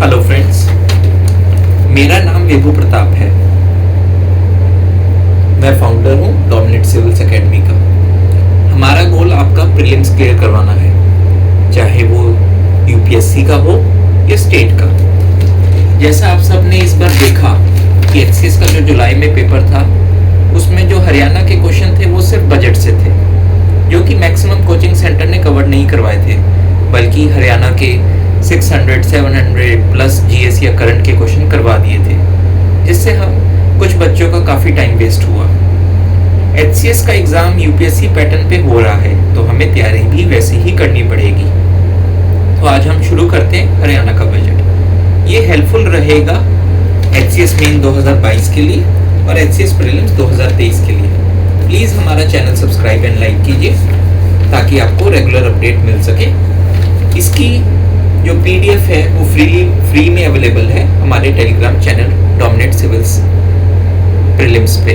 Hello friends, मेरा नाम विभू प्रताप है। मैं फाउंडर हूँ डोमिनेट सिविल्स एकेडमी का। हमारा गोल आपका प्रीलिम्स क्लियर करवाना है, चाहे वो यूपीएससी का हो या स्टेट का। जैसा आप सब ने इस बार देखा कि एचसीएस का जो जुलाई में पेपर था, उसमें जो हरियाणा के क्वेश्चन थे वो सिर्फ बजट से थे, जो कि मैक्सिमम कोचिंग सेंटर ने कवर नहीं करवाए थे, बल्कि हरियाणा के 600, 700 प्लस जीएस या करंट के क्वेश्चन करवा दिए थे, जिससे हम कुछ बच्चों का काफ़ी टाइम वेस्ट हुआ। एचसीएस का एग्ज़ाम यूपीएससी पैटर्न पे हो रहा है, तो हमें तैयारी भी वैसे ही करनी पड़ेगी। तो आज हम शुरू करते हैं हरियाणा का बजट। ये हेल्पफुल रहेगा एचसीएस मेन 2022 के लिए और एचसीएस प्रीलिम्स 2023 के लिए। प्लीज़ हमारा चैनल सब्सक्राइब एंड लाइक कीजिए ताकि आपको रेगुलर अपडेट मिल सके। इसकी जो पीडीएफ है वो फ्री में अवेलेबल है हमारे Telegram channel dominate civils prelims पे।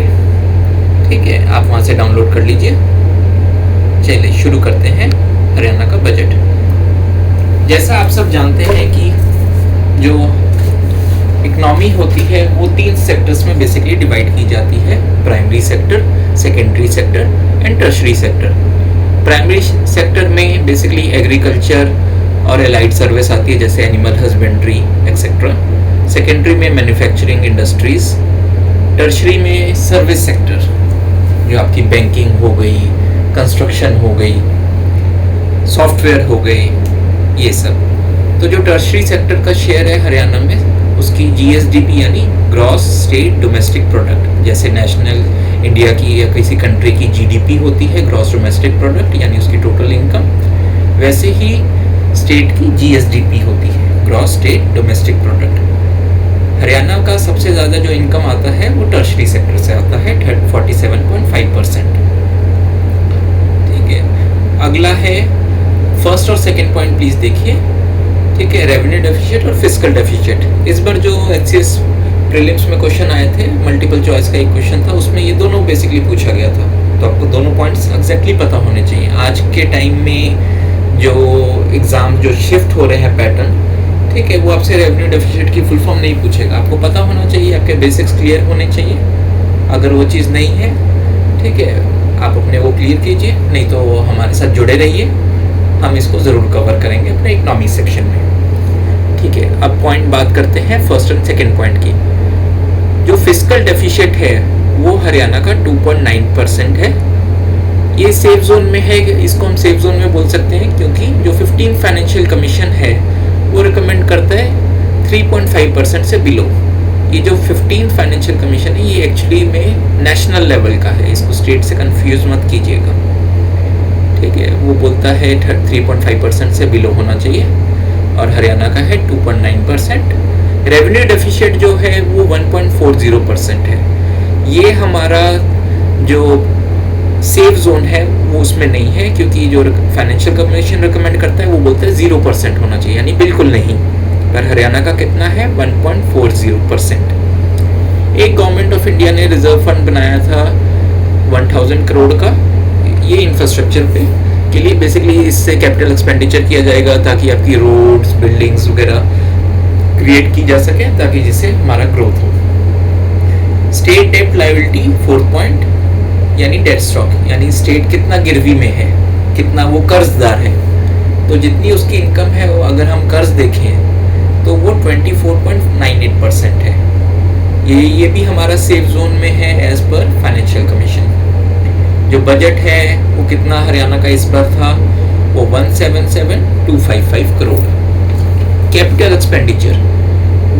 ठीक है, आप वहाँ से डाउनलोड कर लीजिए। चलिए शुरू करते हैं हरियाणा का बजट। जैसा आप सब जानते हैं कि जो इकोनॉमी होती है वो 3 सेक्टर्स में बेसिकली डिवाइड की जाती है: primary sector, secondary sector and tertiary sector. Primary sector में बेसिकली एग्रीकल्चर और एलाइड सर्विस आती है, जैसे एनिमल हस्बेंड्री एक्सेट्रा। सेकेंडरी में मैन्युफैक्चरिंग इंडस्ट्रीज। टर्शरी में सर्विस सेक्टर, जो आपकी बैंकिंग हो गई, कंस्ट्रक्शन हो गई, सॉफ्टवेयर हो गए, ये सब। तो जो टर्शरी सेक्टर का शेयर है हरियाणा में, उसकी जीएसडीपी यानी ग्रॉस स्टेट डोमेस्टिक प्रोडक्ट, जैसे नेशनल इंडिया की या किसी कंट्री की जीडीपी होती है, ग्रॉस डोमेस्टिक प्रोडक्ट यानी उसकी टोटल इनकम, वैसे ही स्टेट की जीएसडीपी होती है, gross state domestic product. Haryana का सबसे ज़्यादा जो इनकम आता है वो टर्शरी सेक्टर से आता है, 47.5%। ठीक है, अगला है फर्स्ट और सेकंड पॉइंट, प्लीज़ देखिए। ठीक है, रेवेन्यू डेफिसिट और फिस्कल डेफिसिट। इस बार जो एचसीएस प्रीलिम्स में क्वेश्चन आए थे, मल्टीपल चॉइस का एक क्वेश्चन था, उसमें ये दोनों बेसिकली पूछा गया था। तो आपको दोनों पॉइंट्स एग्जैक्टली पता होने चाहिए। आज के टाइम में जो एग्ज़ाम जो शिफ्ट हो रहे हैं पैटर्न, ठीक है, वो आपसे रेवेन्यू डेफिसिट की फुल फॉर्म नहीं पूछेगा। आपको पता होना चाहिए, आपके बेसिक्स क्लियर होने चाहिए। अगर वो चीज़ नहीं है, ठीक है, आप अपने वो क्लियर कीजिए, नहीं तो हमारे साथ जुड़े रहिए, हम इसको ज़रूर कवर करेंगे अपने इकोनॉमी सेक्शन में। ठीक है, अब पॉइंट बात करते हैं फर्स्ट एंड सेकेंड पॉइंट की। जो फिस्कल डेफिसिट है वो हरियाणा का 2.9% है। ये सेफ जोन में है, इसको हम सेफ जोन में बोल सकते हैं, क्योंकि जो 15 फाइनेंशियल कमीशन है वो रिकमेंड करता है 3.5% से बिलो। ये जो 15 फाइनेंशियल कमीशन है ये एक्चुअली में नेशनल लेवल का है, इसको स्टेट से कंफ्यूज मत कीजिएगा। ठीक है, वो बोलता है 3.5% से बिलो होना चाहिए और हरियाणा का है 2.9%। रेवेन्यू डेफिसिट जो है वो 1.40% है। ये हमारा जो सेफ जोन है वो उसमें नहीं है, क्योंकि जो फाइनेंशियल कमीशन रिकमेंड करता है वो बोलता है 0% होना चाहिए, यानी बिल्कुल नहीं। पर हरियाणा का कितना है? 1.40%। एक गवर्नमेंट ऑफ इंडिया ने रिजर्व फंड बनाया था 1000 करोड़ का, ये इंफ्रास्ट्रक्चर पे के लिए बेसिकली इससे कैपिटल एक्सपेंडिचर किया जाएगा, ताकि आपकी रोड्स, बिल्डिंग्स वगैरह क्रिएट की जा सके, ताकि जिससे हमारा ग्रोथ हो। स्टेट डेट लायबिलिटी 4 पॉइंट, यानी डेट स्टॉक, यानी स्टेट कितना गिरवी में है, कितना वो कर्जदार है। तो जितनी उसकी इनकम है वो अगर हम कर्ज देखें तो वो 24.98% है। ये भी हमारा सेफ जोन में है एज पर फाइनेंशियल कमीशन। जो बजट है वो कितना हरियाणा का इस बार था, वो 177,255 करोड़। कैपिटल एक्सपेंडिचर,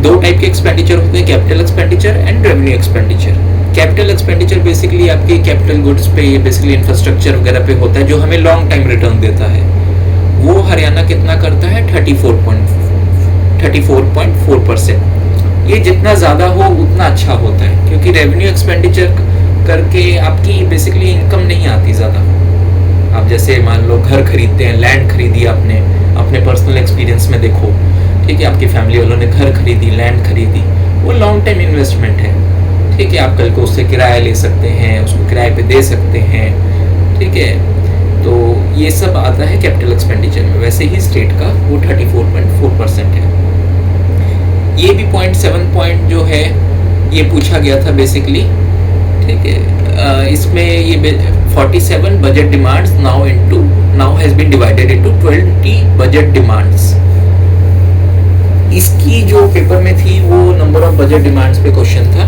2 टाइप के एक्सपेंडिचर होते हैं, capital expenditure and revenue expenditure. Capital expenditure basically आपके कैपिटल गुड्स पे, बेसिकली इंफ्रास्ट्रक्चर वगैरह पे होता है, जो हमें लॉन्ग टाइम रिटर्न देता है। वो हरियाणा कितना करता है? 34.4%। ये जितना ज़्यादा हो उतना अच्छा होता है, क्योंकि रेवेन्यू एक्सपेंडिचर करके आपकी बेसिकली इनकम नहीं आती ज़्यादा। आप जैसे मान लो घर खरीदते हैं, लैंड खरीदी आपने, अपने पर्सनल एक्सपीरियंस में देखो, ठीक है, आपकी फैमिली वालों ने घर खरीदी, लैंड खरीदी, वो लॉन्ग टाइम इन्वेस्टमेंट है। ठीक है, आप कल को उससे किराया ले सकते हैं, उसको किराए पे दे सकते हैं। ठीक है, तो ये सब आता है कैपिटल एक्सपेंडिचर में। वैसे ही स्टेट का वो 34.4% है। ये भी 0.7 पॉइंट जो है ये पूछा गया था बेसिकली, ठीक है। इसमें ये 47 budget demands now has been divided into 20 budget demands. इसकी जो पेपर में थी वो नंबर ऑफ बजट डिमांड्स पे क्वेश्चन था।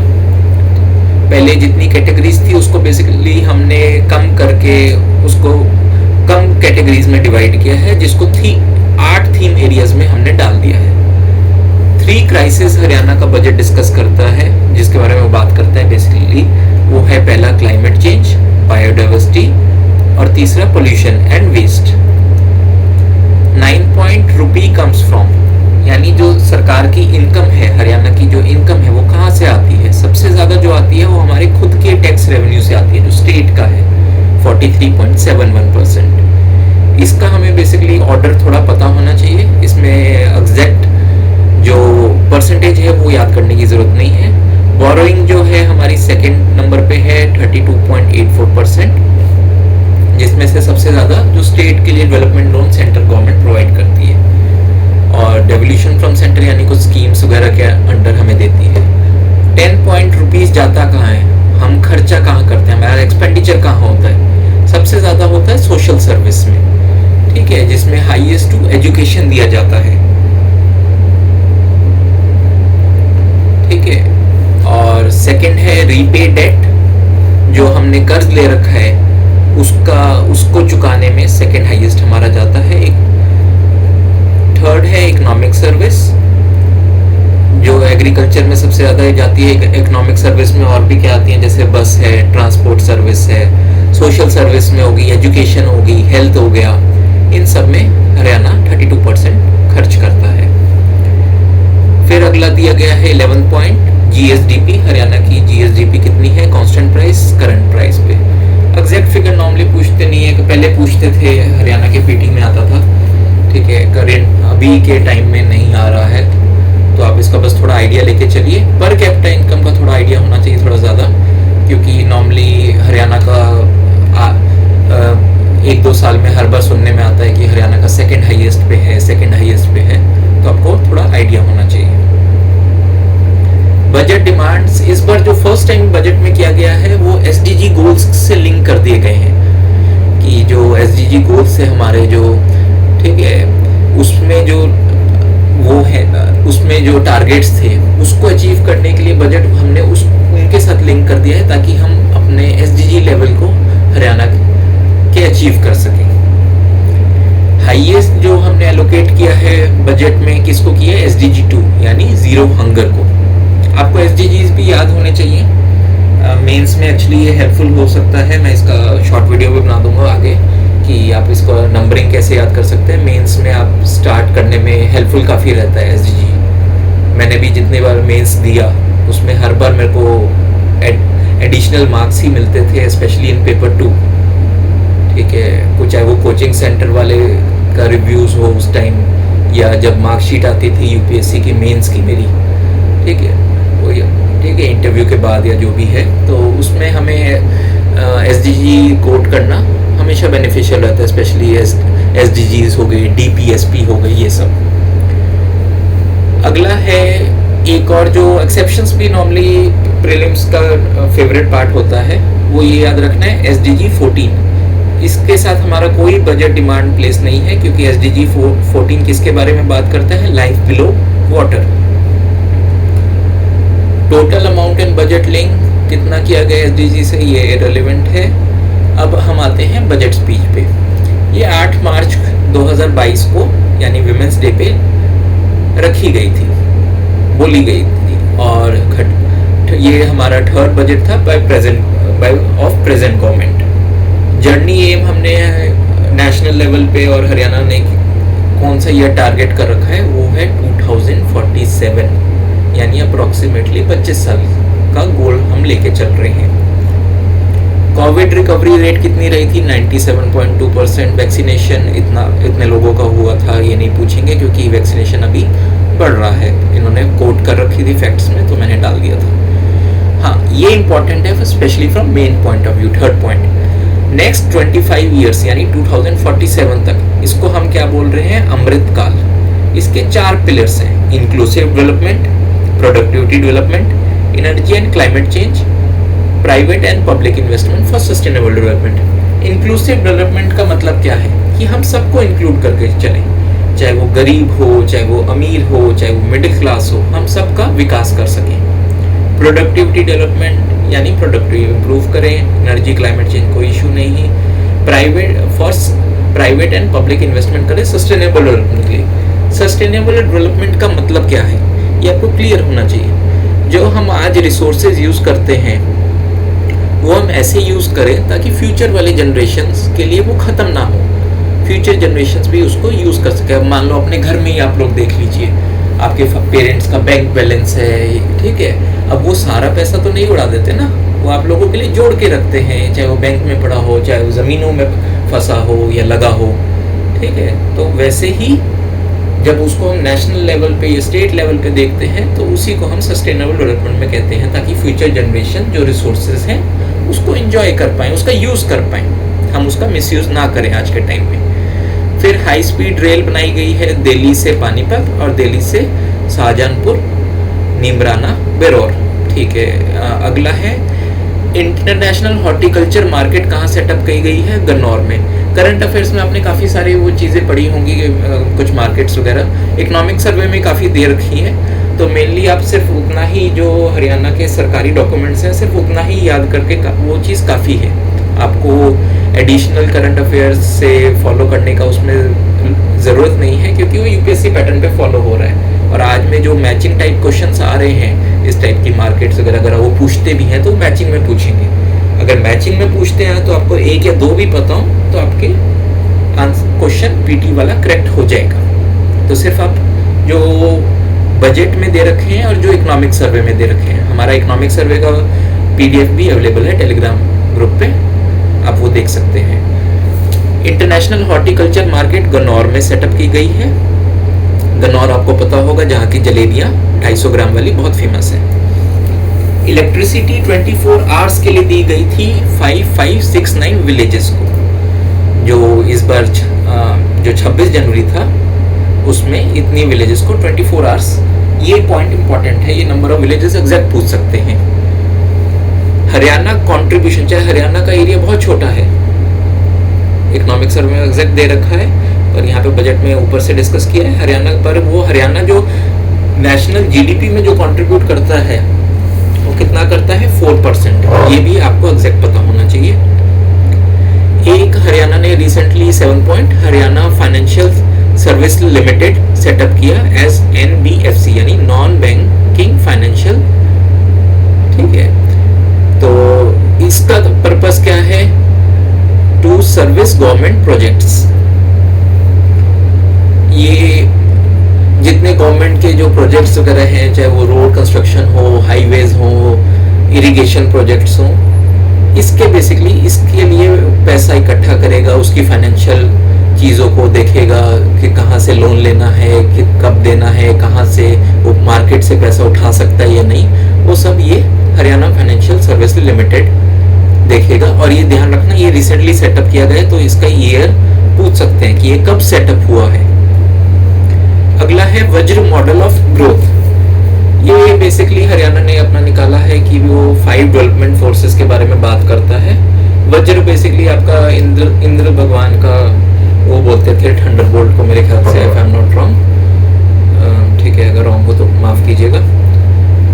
पहले जितनी कैटेगरीज थी उसको बेसिकली हमने कम करके उसको कम कैटेगरीज में डिवाइड किया है, जिसको 8 थीम एरियाज में हमने डाल दिया है। 3 क्राइसिस हरियाणा का बजट डिस्कस करता है, जिसके बारे में वो बात करता है बेसिकली। वो है पहला क्लाइमेट चेंज, बायोडाइवर्सिटी, और तीसरा pollution and waste. 9 point rupee comes from, यानी जो सरकार की इनकम है, हरियाणा की जो इनकम है वो कहाँ से आती है? सबसे ज़्यादा जो आती है वो हमारे खुद के टैक्स रेवेन्यू से आती है, जो स्टेट का है 43.71%। इसका हमें बेसिकली ऑर्डर थोड़ा पता होना चाहिए, इसमें एग्जैक्ट जो परसेंटेज है वो याद करने की ज़रूरत नहीं है। बोरोइंग जो है हमारी सेकेंड नंबर पे है 32.84%, जिसमें से सबसे ज़्यादा जो स्टेट के लिए development loan central government provide करती है, और डेवल्यूशन फ्रॉम सेंटर यानी कुछ स्कीम्स वगैरह के अंडर हमें देती है। 10 पॉइंट रुपीज़ जाता कहाँ है? हम खर्चा कहाँ करते हैं, हमारा एक्सपेंडिचर कहाँ होता है? सबसे ज़्यादा होता है सोशल सर्विस में, ठीक है, जिसमें हाईएस्ट टू एजुकेशन दिया जाता है, ठीक है। और सेकंड है रीपे डेट, जो हमने कर्ज ले रखा है उसको चुकाने में सेकंड हाईएस्ट हमारा जाता है। थर्ड है इकोनॉमिक सर्विस, जो एग्रीकल्चर में सबसे ज़्यादा जाती है। इकोनॉमिक सर्विस में और भी क्या आती हैं, जैसे बस है, ट्रांसपोर्ट सर्विस है, सोशल सर्विस में होगी, एजुकेशन होगी, हेल्थ हो गया, इन सब में हरियाणा 32% खर्च करता है। फिर अगला दिया गया है 11 पॉइंट जीएसडीपी, हरियाणा की जीएसडीपी कितनी है कांस्टेंट प्राइस करंट प्राइस पे। एग्जैक्ट फिगर नॉर्मली पूछते नहीं है, पहले पूछते थे, हरियाणा के पीटी में आता था, ठीक है। करेंट अभी के टाइम में नहीं आ रहा है, तो आप इसका बस थोड़ा आइडिया लेके चलिए। पर कैपिटा इनकम का थोड़ा आइडिया होना चाहिए थोड़ा ज़्यादा, क्योंकि नॉर्मली हरियाणा का 1-2 साल में हर बार सुनने में आता है कि हरियाणा का सेकंड हाईएस्ट पे है, तो आपको थोड़ा आइडिया होना चाहिए। बजट डिमांड्स इस बार जो फर्स्ट टाइम बजट में किया गया है वो एसडीजी गोल्स से लिंक कर दिए गए हैं, कि जो एसडीजी गोल्स है हमारे जो, ठीक है, उसमें जो वो है, उसमें जो टारगेट्स थे उसको अचीव करने के लिए बजट हमने उनके साथ लिंक कर दिया है, ताकि हम अपने एसडीजी लेवल को हरियाणा के अचीव कर सकें। हाईएस्ट जो हमने एलोकेट किया है बजट में किसको किया है? एसडीजी 2 यानी जीरो हंगर को। आपको एसडीजीज भी याद होने चाहिए, मेंस में एक्चुअली ये हेल्पफुल हो सकता है। मैं इसका शॉर्ट वीडियो भी बना दूंगा आगे कि आप इसको नंबरिंग कैसे याद कर सकते हैं। मेंस में आप स्टार्ट करने में हेल्पफुल काफ़ी रहता है एसडीजी। मैंने भी जितने बार मेंस दिया उसमें हर बार मेरे को एडिशनल मार्क्स ही मिलते थे, स्पेशली इन पेपर 2, ठीक है। कुछ चाहे वो कोचिंग सेंटर वाले का रिव्यूज़ हो उस टाइम, या जब मार्कशीट आती थी यूपीएससी की मेंस की मेरी, ठीक है, वो ठीक है, इंटरव्यू के बाद या जो भी है, तो उसमें हमें एसडीजी कोड करना हमेशा बेनिफिशियल रहता है, स्पेशली एसडीजीज हो गई, डीपीएसपी हो गई, ये सब। अगला है एक और जो एक्सेप्शंस भी नॉर्मली प्रीलिम्स का फेवरेट पार्ट होता है, वो ये याद रखना है एसडीजी 14। इसके साथ हमारा कोई बजट डिमांड प्लेस नहीं है, क्योंकि एसडीजी 14 किसके बारे में बात करता है? Life below water. Total amount in budget link कितना किया गया एसडीजी से, ये रेलेवेंट है। अब हम आते हैं बजट स्पीच पे। ये 8 मार्च 2022 को यानी विमेंस डे पे रखी गई थी, बोली गई थी, और ये हमारा थर्ड बजट था बाय प्रेजेंट गवर्नमेंट। जर्नी एम हमने नेशनल लेवल पे और हरियाणा ने कौन सा ईयर टारगेट कर रखा है, वो है 2047, यानी अप्रोक्सीमेटली 25 साल का गोल हम लेके चल रहे हैं। कोविड रिकवरी रेट कितनी रही थी? 97.2%। वैक्सीनेशन इतने लोगों का हुआ था ये नहीं पूछेंगे, क्योंकि वैक्सीनेशन अभी बढ़ रहा है। इन्होंने कोट कर रखी थी फैक्ट्स में, तो मैंने डाल दिया था। हाँ, ये इंपॉर्टेंट है specially from main point of view. Third point, next 25 years यानी 2047 तक, इसको हम क्या बोल रहे हैं? अमृत काल। इसके 4 पिलर्स हैं: inclusive development, productivity development, energy and climate change, private and public investment for sustainable development. Inclusive development का मतलब क्या है कि हम सबको इंक्लूड करके चलें, चाहे वो गरीब हो, चाहे वो अमीर हो, चाहे वो मिडिल क्लास हो, हम सबका विकास कर सकें। प्रोडक्टिविटी डेवलपमेंट यानी प्रोडक्टिविटी इंप्रूव करें, एनर्जी क्लाइमेट चेंज कोई इशू नहीं है। प्राइवेट एंड पब्लिक इन्वेस्टमेंट करें सस्टेनेबल डेवलपमेंट के लिए। सस्टेनेबल डेवलपमेंट का मतलब क्या है ये आपको क्लियर होना चाहिए। जो हम आज रिसोर्सेज यूज़ करते हैं वो हम ऐसे यूज़ करें ताकि फ्यूचर वाले जनरेशन्स के लिए वो ख़त्म ना हो, फ्यूचर जनरेशन्स भी उसको यूज़ कर सके। अब मान लो अपने घर में ही आप लोग देख लीजिए, आपके पेरेंट्स का बैंक बैलेंस है, ठीक है, अब वो सारा पैसा तो नहीं उड़ा देते ना, वो आप लोगों के लिए जोड़ के रखते हैं, चाहे वो बैंक में पड़ा हो, चाहे वो ज़मीनों में फंसा हो या लगा हो, ठीक है। तो वैसे ही जब उसको हम नेशनल लेवल पे या स्टेट लेवल पे देखते हैं तो उसी को हम सस्टेनेबल डेवलपमेंट में कहते हैं, ताकि फ्यूचर जनरेशन जो रिसोर्सेज हैं उसको एंजॉय कर पाएँ, उसका यूज़ कर पाएँ, हम उसका मिसयूज़ ना करें आज के टाइम में। फिर हाई स्पीड रेल बनाई गई है दिल्ली से पानीपत और दिल्ली से शाहजहांपुर, नीमराना, बेरोर, ठीक है। अगला है इंटरनेशनल हॉर्टिकल्चर मार्केट कहाँ सेटअप की गई है? गन्नौर में। करंट अफेयर्स में आपने काफ़ी सारी वो चीज़ें पढ़ी होंगी, कुछ मार्केट्स वगैरह। इकोनॉमिक सर्वे में काफ़ी दे रखी है, तो मेनली आप सिर्फ उतना ही जो हरियाणा के सरकारी डॉक्यूमेंट्स हैं सिर्फ उतना ही याद करके वो चीज़ काफ़ी है। आपको एडिशनल करंट अफेयर्स से फॉलो करने का उसमें ज़रूरत नहीं है, क्योंकि वो यूपीएससी पैटर्न पे फॉलो हो रहा है। और आज में जो मैचिंग टाइप क्वेश्चंस आ रहे हैं इस टाइप की मार्केट्स वगैरह, अगर वो पूछते भी हैं तो मैचिंग में पूछेंगे। अगर मैचिंग में पूछते हैं तो आपको एक या दो भी पता हो तो आपके क्वेश्चन पीटी वाला करेक्ट हो जाएगा। तो सिर्फ आप जो बजट में दे रखे हैं और जो इकोनॉमिक सर्वे में दे रखे हैं, हमारा इकोनॉमिक सर्वे का पीडीएफ भी अवेलेबल है टेलीग्राम ग्रुप पे, आप वो देख सकते हैं। इंटरनेशनल हॉर्टिकल्चर मार्केट गन्नौर में सेटअप की गई है। गन्नौर आपको पता होगा, जहाँ की जलेबियाँ 250 ग्राम वाली बहुत फेमस है। इलेक्ट्रिसिटी 24 आवर्स के लिए दी गई थी 5569 विलेजेस को। जो इस बार जो 26 जनवरी था उसमें इतनी विलेजेस को 24 आवर्स, ये पॉइंट इंपॉर्टेंट है, ये नंबर ऑफ विलेजेस एग्जैक्ट पूछ सकते हैं। हरियाणा कंट्रीब्यूशन, चाहे हरियाणा का एरिया बहुत छोटा है, इकोनॉमिक सर्वे में एग्जैक्ट दे रखा है, पर यहाँ पे बजट में ऊपर से डिस्कस किया है हरियाणा पर। वो हरियाणा जो नेशनल जीडीपी में जो कंट्रीब्यूट करता है वो कितना करता है? 4%। ये भी आपको एग्जैक्ट पता होना चाहिए। एक हरियाणा ने recently 7 point Haryana financial service limited setup किया एज NBFC, यानी नॉन बैंकिंग फाइनेंशियल, ठीक है। तो इसका पर्पस क्या है? To service government projects. ये जितने गवर्नमेंट के जो प्रोजेक्ट्स वगैरह हैं, चाहे वो रोड कंस्ट्रक्शन हो, हाईवेज हो, इरिगेशन प्रोजेक्ट्स हो, इसके बेसिकली इसके लिए पैसा इकट्ठा करेगा, उसकी फाइनेंशियल चीज़ों को देखेगा कि कहाँ से लोन लेना है, कि कब देना है, कहाँ से वो मार्केट से पैसा उठा सकता है या नहीं, वो सब ये हरियाणा फाइनेंशियल सर्विस लिमिटेड देखेगा। और ये ध्यान रखना, ये रिसेंटली सेटअप किया गया है, तो इसका ईयर पूछ सकते हैं कि ये कब सेटअप हुआ है। अगला है वज्र मॉडल ऑफ ग्रोथ। ये बेसिकली हरियाणा ने अपना निकाला है कि वो 5 डेवलपमेंट फोर्सेस के बारे में बात करता है। वज्र बेसिकली आपका इंद्र भगवान का वो बोलते थे थंडरबोल्ट को, मेरे ख्याल से, if I am not wrong, ठीक है, अगर रॉन्ग हो तो माफ कीजिएगा।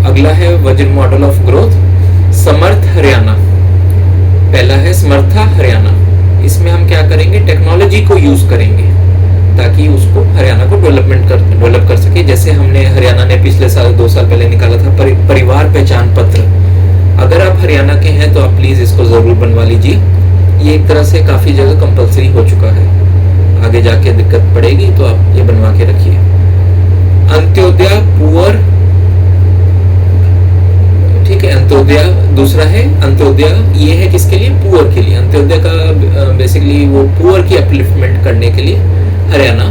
अगला है वज्र मॉडल ऑफ ग्रोथ, समर्थ हरियाणा। पहला है समर्था हरियाणा। इसमें हम क्या करेंगे? टेक्नोलॉजी को यूज करेंगे ताकि उसको हरियाणा को डेवलप कर सके। जैसे हमने हरियाणा ने पिछले साल 2 साल पहले निकाला था परिवार पहचान पत्र। अगर आप हरियाणा के हैं तो आप प्लीज इसको जरूर बनवा लीजिए। ये एक तरह से काफी जगह कंपलसरी हो चुका है, आगे जाके दिक्कत पड़ेगी, तो आप ये बनवा के रखिए। अंत्योदय पुअर, ठीक है, अंत्योदय दूसरा है। अंत्योदय ये है किसके लिए? पुअर के लिए। अंत्योदय का बेसिकली वो पुअर की अपलिफ्टमेंट करने के लिए हरियाणा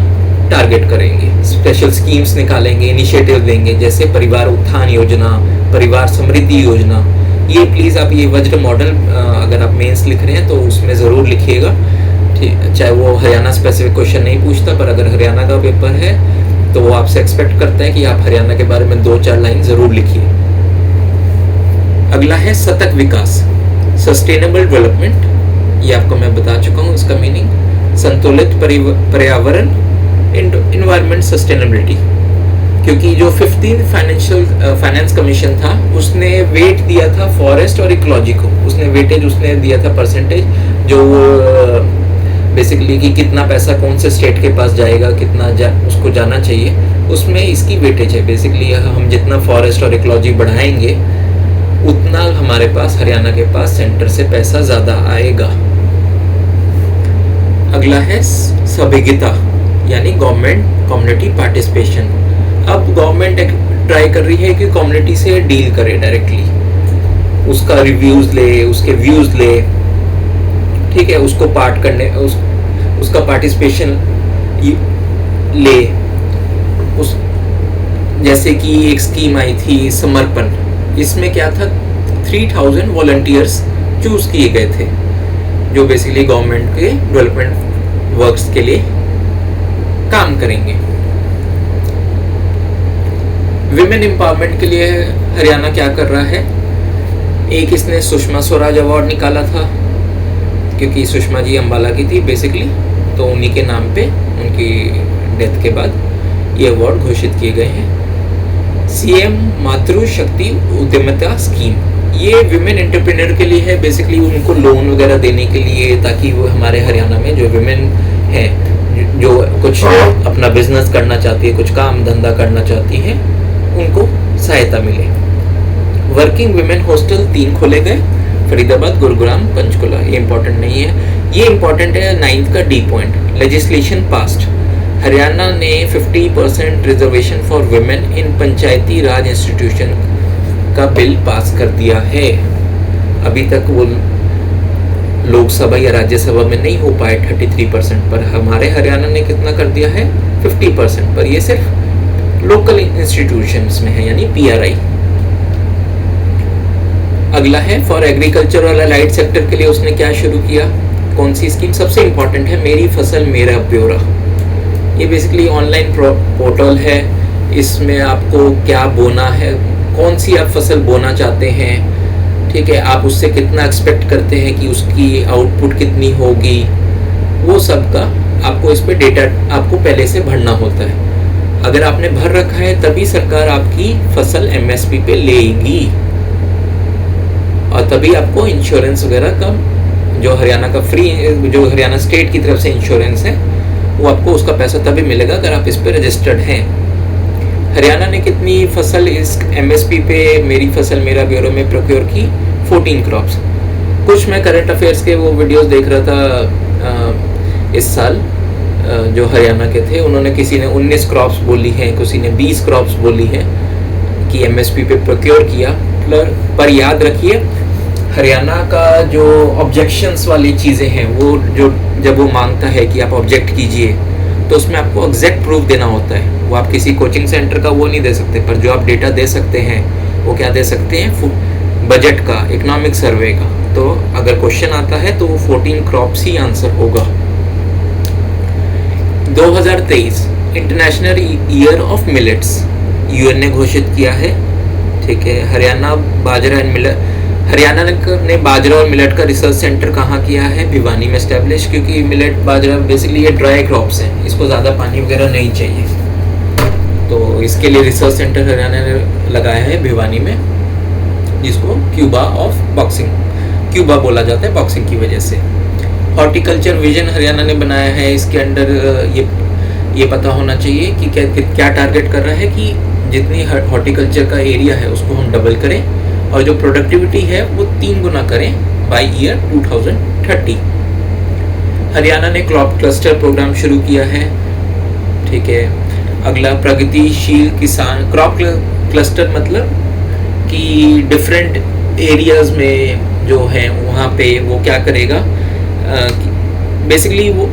टारगेट करेंगे, स्पेशल स्कीम्स निकालेंगे, इनिशिएटिव देंगे, जैसे परिवार उत्थान योजना, परिवार समृद्धि योजना। ये प्लीज आप ये वज्र मॉडल अगर आप मेंस लिख रहे हैं तो उसमें जरूर लिखिएगा, ठीक। चाहे वो हरियाणा स्पेसिफिक क्वेश्चन नहीं पूछता, पर अगर हरियाणा का पेपर है तो वो आपसे एक्सपेक्ट करता है कि आप हरियाणा के बारे में 2-4 लाइन ज़रूर लिखिए। अगला है सतत विकास, सस्टेनेबल डेवलपमेंट। ये आपको मैं बता चुका हूँ इसका मीनिंग, संतुलित पर्यावरण, इन्वायरमेंट सस्टेनेबिलिटी। क्योंकि जो 15th फाइनेंस कमीशन था उसने वेट दिया था फॉरेस्ट और इकोलॉजी को, उसने वेटेज उसने दिया था परसेंटेज, जो बेसिकली कि कितना पैसा कौन से स्टेट के पास जाएगा, कितना उसको जाना चाहिए, उसमें इसकी वेटेज है। बेसिकली हम जितना फॉरेस्ट और इकोलॉजी बढ़ाएंगे उतना हमारे पास, हरियाणा के पास सेंटर से पैसा ज़्यादा आएगा। अगला है सहभागिता यानी गवर्नमेंट कम्युनिटी पार्टिसिपेशन। अब गवर्नमेंट ट्राई कर रही है कि कम्युनिटी से डील करे डायरेक्टली, उसका रिव्यूज़ ले, उसके व्यूज़ ले, ठीक है, उसको पार्ट करने, उसका पार्टिसिपेशन ले। उस जैसे कि एक स्कीम आई थी समर्पण, इसमें क्या था, 3000 वॉलंटियर्स चूज किए गए थे जो बेसिकली गवर्नमेंट के डेवलपमेंट वर्क्स के लिए काम करेंगे। विमेन एम्पावरमेंट के लिए हरियाणा क्या कर रहा है, एक इसने सुषमा स्वराज अवार्ड निकाला था, क्योंकि सुषमा जी अंबाला की थी बेसिकली, तो उन्हीं के नाम पे उनकी डेथ के बाद ये अवार्ड घोषित किए गए हैं। सीएम मातृ शक्ति उद्यमिता स्कीम, ये विमेन एंटरप्रेन्योर के लिए है, बेसिकली उनको लोन वगैरह देने के लिए, ताकि वो हमारे हरियाणा में जो विमेन हैं जो कुछ अपना बिजनेस करना चाहती है, कुछ काम धंधा करना चाहती है, उनको सहायता मिले। वर्किंग विमेन हॉस्टल 3 खोले गए, फरीदाबाद, गुरुग्राम, पंचकुला। ये इंपॉर्टेंट नहीं है, ये इंपॉर्टेंट है 9th का D point. Legislation passed, Haryana ने 50% reservation for women in Panchayati Raj institution का बिल पास कर दिया है। अभी तक वो लोकसभा या राज्यसभा में नहीं हो पाए 33%, पर हमारे हरियाणा ने कितना कर दिया है, 50%। पर ये सिर्फ लोकल इंस्टीट्यूशंस में है, यानी PRI। अगला है फॉर एग्रीकल्चर और अलाइड सेक्टर के लिए उसने क्या शुरू किया, कौन सी स्कीम, सबसे इंपॉर्टेंट है मेरी फसल मेरा ब्यौरा। ये बेसिकली ऑनलाइन पोर्टल है, इसमें आपको क्या बोना है, कौन सी आप फसल बोना चाहते हैं, ठीक है, आप उससे कितना एक्सपेक्ट करते हैं कि उसकी आउटपुट कितनी होगी, वो सब का आपको इस पे डेटा आपको पहले से भरना होता है। अगर आपने भर रखा है तभी सरकार आपकी फसल MSP पे लेगी, और तभी आपको इंश्योरेंस वगैरह का जो हरियाणा का फ्री, जो हरियाणा स्टेट की तरफ से इंश्योरेंस है, वो आपको उसका पैसा तभी मिलेगा अगर आप इस पे रजिस्टर्ड हैं। हरियाणा ने कितनी फसल इस MSP पे मेरी फसल मेरा ब्यूरो में प्रोक्योर की, 14 क्रॉप्स। कुछ मैं करंट अफेयर्स के वो वीडियोस देख रहा था इस साल जो हरियाणा के थे, उन्होंने किसी ने 19 क्रॉप्स बोली हैं, किसी ने 20 क्रॉप्स बोली हैं कि MSP पे प्रोक्योर किया। पर याद रखिए हरियाणा का जो ऑब्जेक्शंस वाली चीज़ें हैं, वो जो जब वो मांगता है कि आप ऑब्जेक्ट कीजिए, तो उसमें आपको एग्जैक्ट प्रूफ देना होता है। वो आप किसी कोचिंग सेंटर का वो नहीं दे सकते, पर जो आप डेटा दे सकते हैं वो क्या दे सकते हैं, बजट का, इकोनॉमिक सर्वे का। तो अगर क्वेश्चन आता है तो वो 14 क्रॉप्स ही आंसर होगा। 2023 international year of millets UN ने घोषित किया है, ठीक है। हरियाणा बाजरा एंड मिलेट, हरियाणा ने बाजरा और मिलेट का रिसर्च सेंटर कहाँ किया है, भिवानी में एस्टेब्लिश, क्योंकि मिलेट बाजरा बेसिकली ये ड्राई क्रॉप्स हैं, इसको ज़्यादा पानी वगैरह नहीं चाहिए, तो इसके लिए रिसर्च सेंटर हरियाणा ने लगाया है भिवानी में, जिसको क्यूबा ऑफ बॉक्सिंग, क्यूबा बोला जाता है बॉक्सिंग की वजह से। हॉर्टिकल्चर विजन हरियाणा ने बनाया है, इसके अंडर ये पता होना चाहिए कि क्या टारगेट कर रहा है कि जितनी हॉर्टिकल्चर का एरिया है उसको हम डबल करें, और जो प्रोडक्टिविटी है वो 3 गुना करें बाय ईयर 2030। हरियाणा ने क्रॉप क्लस्टर प्रोग्राम शुरू किया है, ठीक है। अगला प्रगतिशील किसान, क्रॉप क्लस्टर मतलब कि डिफरेंट एरियाज में जो है वहाँ पे वो क्या करेगा, बेसिकली वो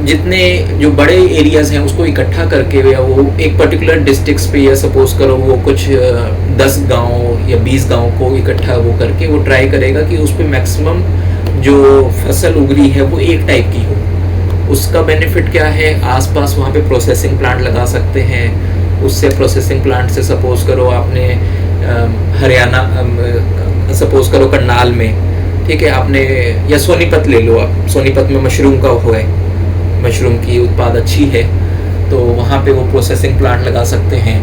जितने जो बड़े एरियाज हैं उसको इकट्ठा करके, या वो एक पर्टिकुलर डिस्ट्रिक्ट्स पे, या सपोज करो वो कुछ 10 गांव या 20 गांव को इकट्ठा वो करके वो ट्राई करेगा कि उस पे मैक्सिमम जो फसल उग रही है वो एक टाइप की हो। उसका बेनिफिट क्या है, आसपास वहाँ पे प्रोसेसिंग प्लांट लगा सकते हैं। उससे प्रोसेसिंग प्लांट से सपोज करो आपने हरियाणा, सपोज करो करनाल में, ठीक है, आपने या सोनीपत ले लो आप, सोनीपत में मशरूम का हुआ है, मशरूम की उत्पाद अच्छी है, तो वहाँ पे वो प्रोसेसिंग प्लांट लगा सकते हैं।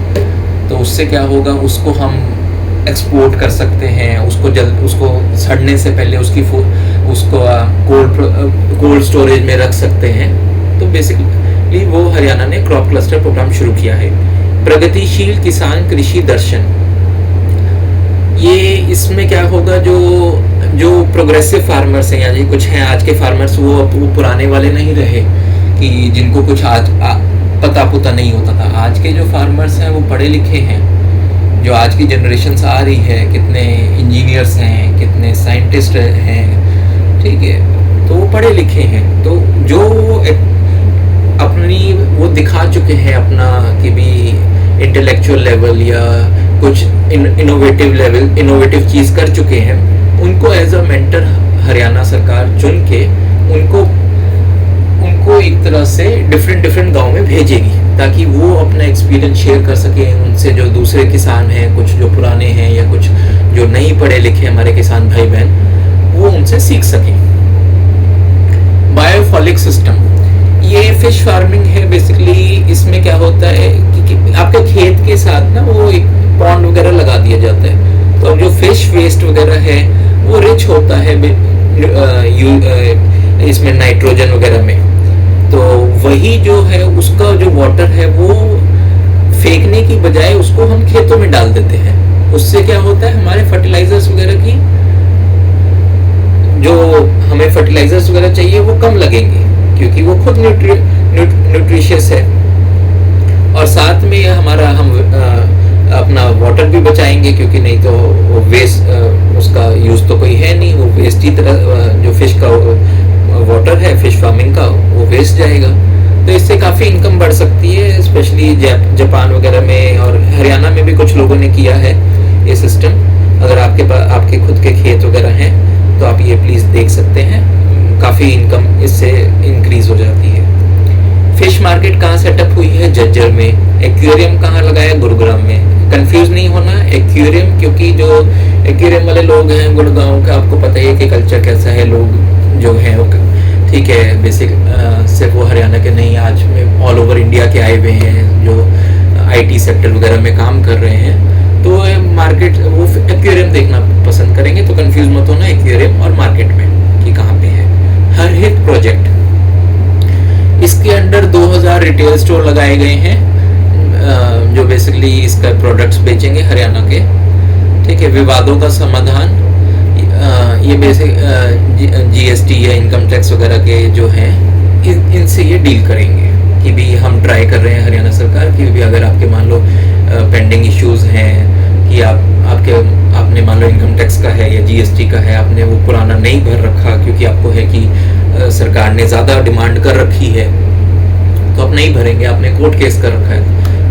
तो उससे क्या होगा, उसको हम एक्सपोर्ट कर सकते हैं, उसको सड़ने से पहले उसको कोल्ड स्टोरेज में रख सकते हैं। तो बेसिकली वो हरियाणा ने क्रॉप क्लस्टर प्रोग्राम शुरू किया है। प्रगतिशील किसान कृषि दर्शन, ये इसमें क्या होगा, जो प्रोग्रेसिव फार्मर्स हैं या जो कुछ हैं आज के फार्मर्स, वो पुराने वाले नहीं रहे कि जिनको कुछ आज पता नहीं होता था। आज के जो फार्मर्स हैं वो पढ़े लिखे हैं, जो आज की जनरेशन आ रही है, कितने इंजीनियर्स हैं, कितने साइंटिस्ट हैं, ठीक है, तो वो पढ़े लिखे हैं, तो जो अपनी वो दिखा चुके हैं अपना कि भी इंटेलेक्चुअल लेवल या कुछ इनोवेटिव चीज़ कर चुके हैं, उनको एज अ मेंटर हरियाणा सरकार चुन के उनको एक तरह से डिफरेंट गांव में भेजेगी, ताकि वो अपना एक्सपीरियंस शेयर कर सके उनसे, जो दूसरे किसान हैं, कुछ जो पुराने हैं या कुछ जो नहीं पढ़े लिखे हमारे किसान भाई बहन, वो उनसे सीख सकें। बायोफॉलिक सिस्टम, ये फिश फार्मिंग है बेसिकली। इसमें क्या होता है कि आपके खेत के साथ ना वो एक पॉन्ड वगैरह लगा दिया जाता है, तो जो फिश वेस्ट वगैरह है वो रिच होता है इसमें नाइट्रोजन वगैरह में, तो वही जो है उसका जो वाटर है वो फेंकने की बजाय उसको हम खेतों में डाल देते हैं। उससे क्या होता है, हमारे फर्टिलाइजर्स वगैरह की, जो हमें फर्टिलाइजर्स वगैरह चाहिए वो कम लगेंगे, क्योंकि वो खुद न्यूट्रिशियस है, और साथ में हम अपना वाटर भी बचाएंगे, क्योंकि नहीं तो वो वेस्ट, उसका यूज तो कोई है नहीं, वो वेस्ट ही तरह जो फिश का वाटर है फिश फार्मिंग का, वो वेस्ट जाएगा। तो इससे काफ़ी इनकम बढ़ सकती है, स्पेशली जापान वगैरह में, और हरियाणा में भी कुछ लोगों ने किया है ये सिस्टम। अगर आपके पास आपके खुद के खेत वगैरह हैं तो आप ये प्लीज़ देख सकते हैं, काफ़ी इनकम इससे इंक्रीज हो जाती है। फिश मार्केट कहाँ सेटअप हुई है, झज्जर में। एक्वेरियम कहाँ लगाया, गुरुग्राम में। कंफ्यूज नहीं होना, एक्वेरियम, क्योंकि जो एक्वेरियम वाले लोग हैं गुड़गांव का, आपको पता ही है कि कल्चर कैसा है, लोग जो हैं ठीक है, बेसिक सिर्फ वो हरियाणा के नहीं, आज में ऑल ओवर इंडिया के आए हुए हैं जो आईटी सेक्टर वगैरह में काम कर रहे हैं, तो मार्केट वो एक्वेरियम देखना पसंद करेंगे। तो कंफ्यूज मत होना एक्वेरियम और मार्केट में कि कहाँ पे है। हर हित प्रोजेक्ट, इसके अंडर 2000 रिटेल स्टोर लगाए गए हैं, जो बेसिकली इसका प्रोडक्ट्स बेचेंगे हरियाणा के, ठीक है। विवादों का समाधान, ये बेसिक जीएसटी या इनकम टैक्स वगैरह के जो हैं, इनसे ये डील करेंगे कि भी हम ट्राई कर रहे हैं हरियाणा सरकार की भी, अगर आपके मान लो पेंडिंग इश्यूज हैं कि आपने मान लो इनकम टैक्स का है या जीएसटी का है, आपने वो पुराना नहीं भर रखा क्योंकि आपको है कि सरकार ने ज़्यादा डिमांड कर रखी है, तो आप नहीं भरेंगे, आपने कोर्ट केस कर रखा है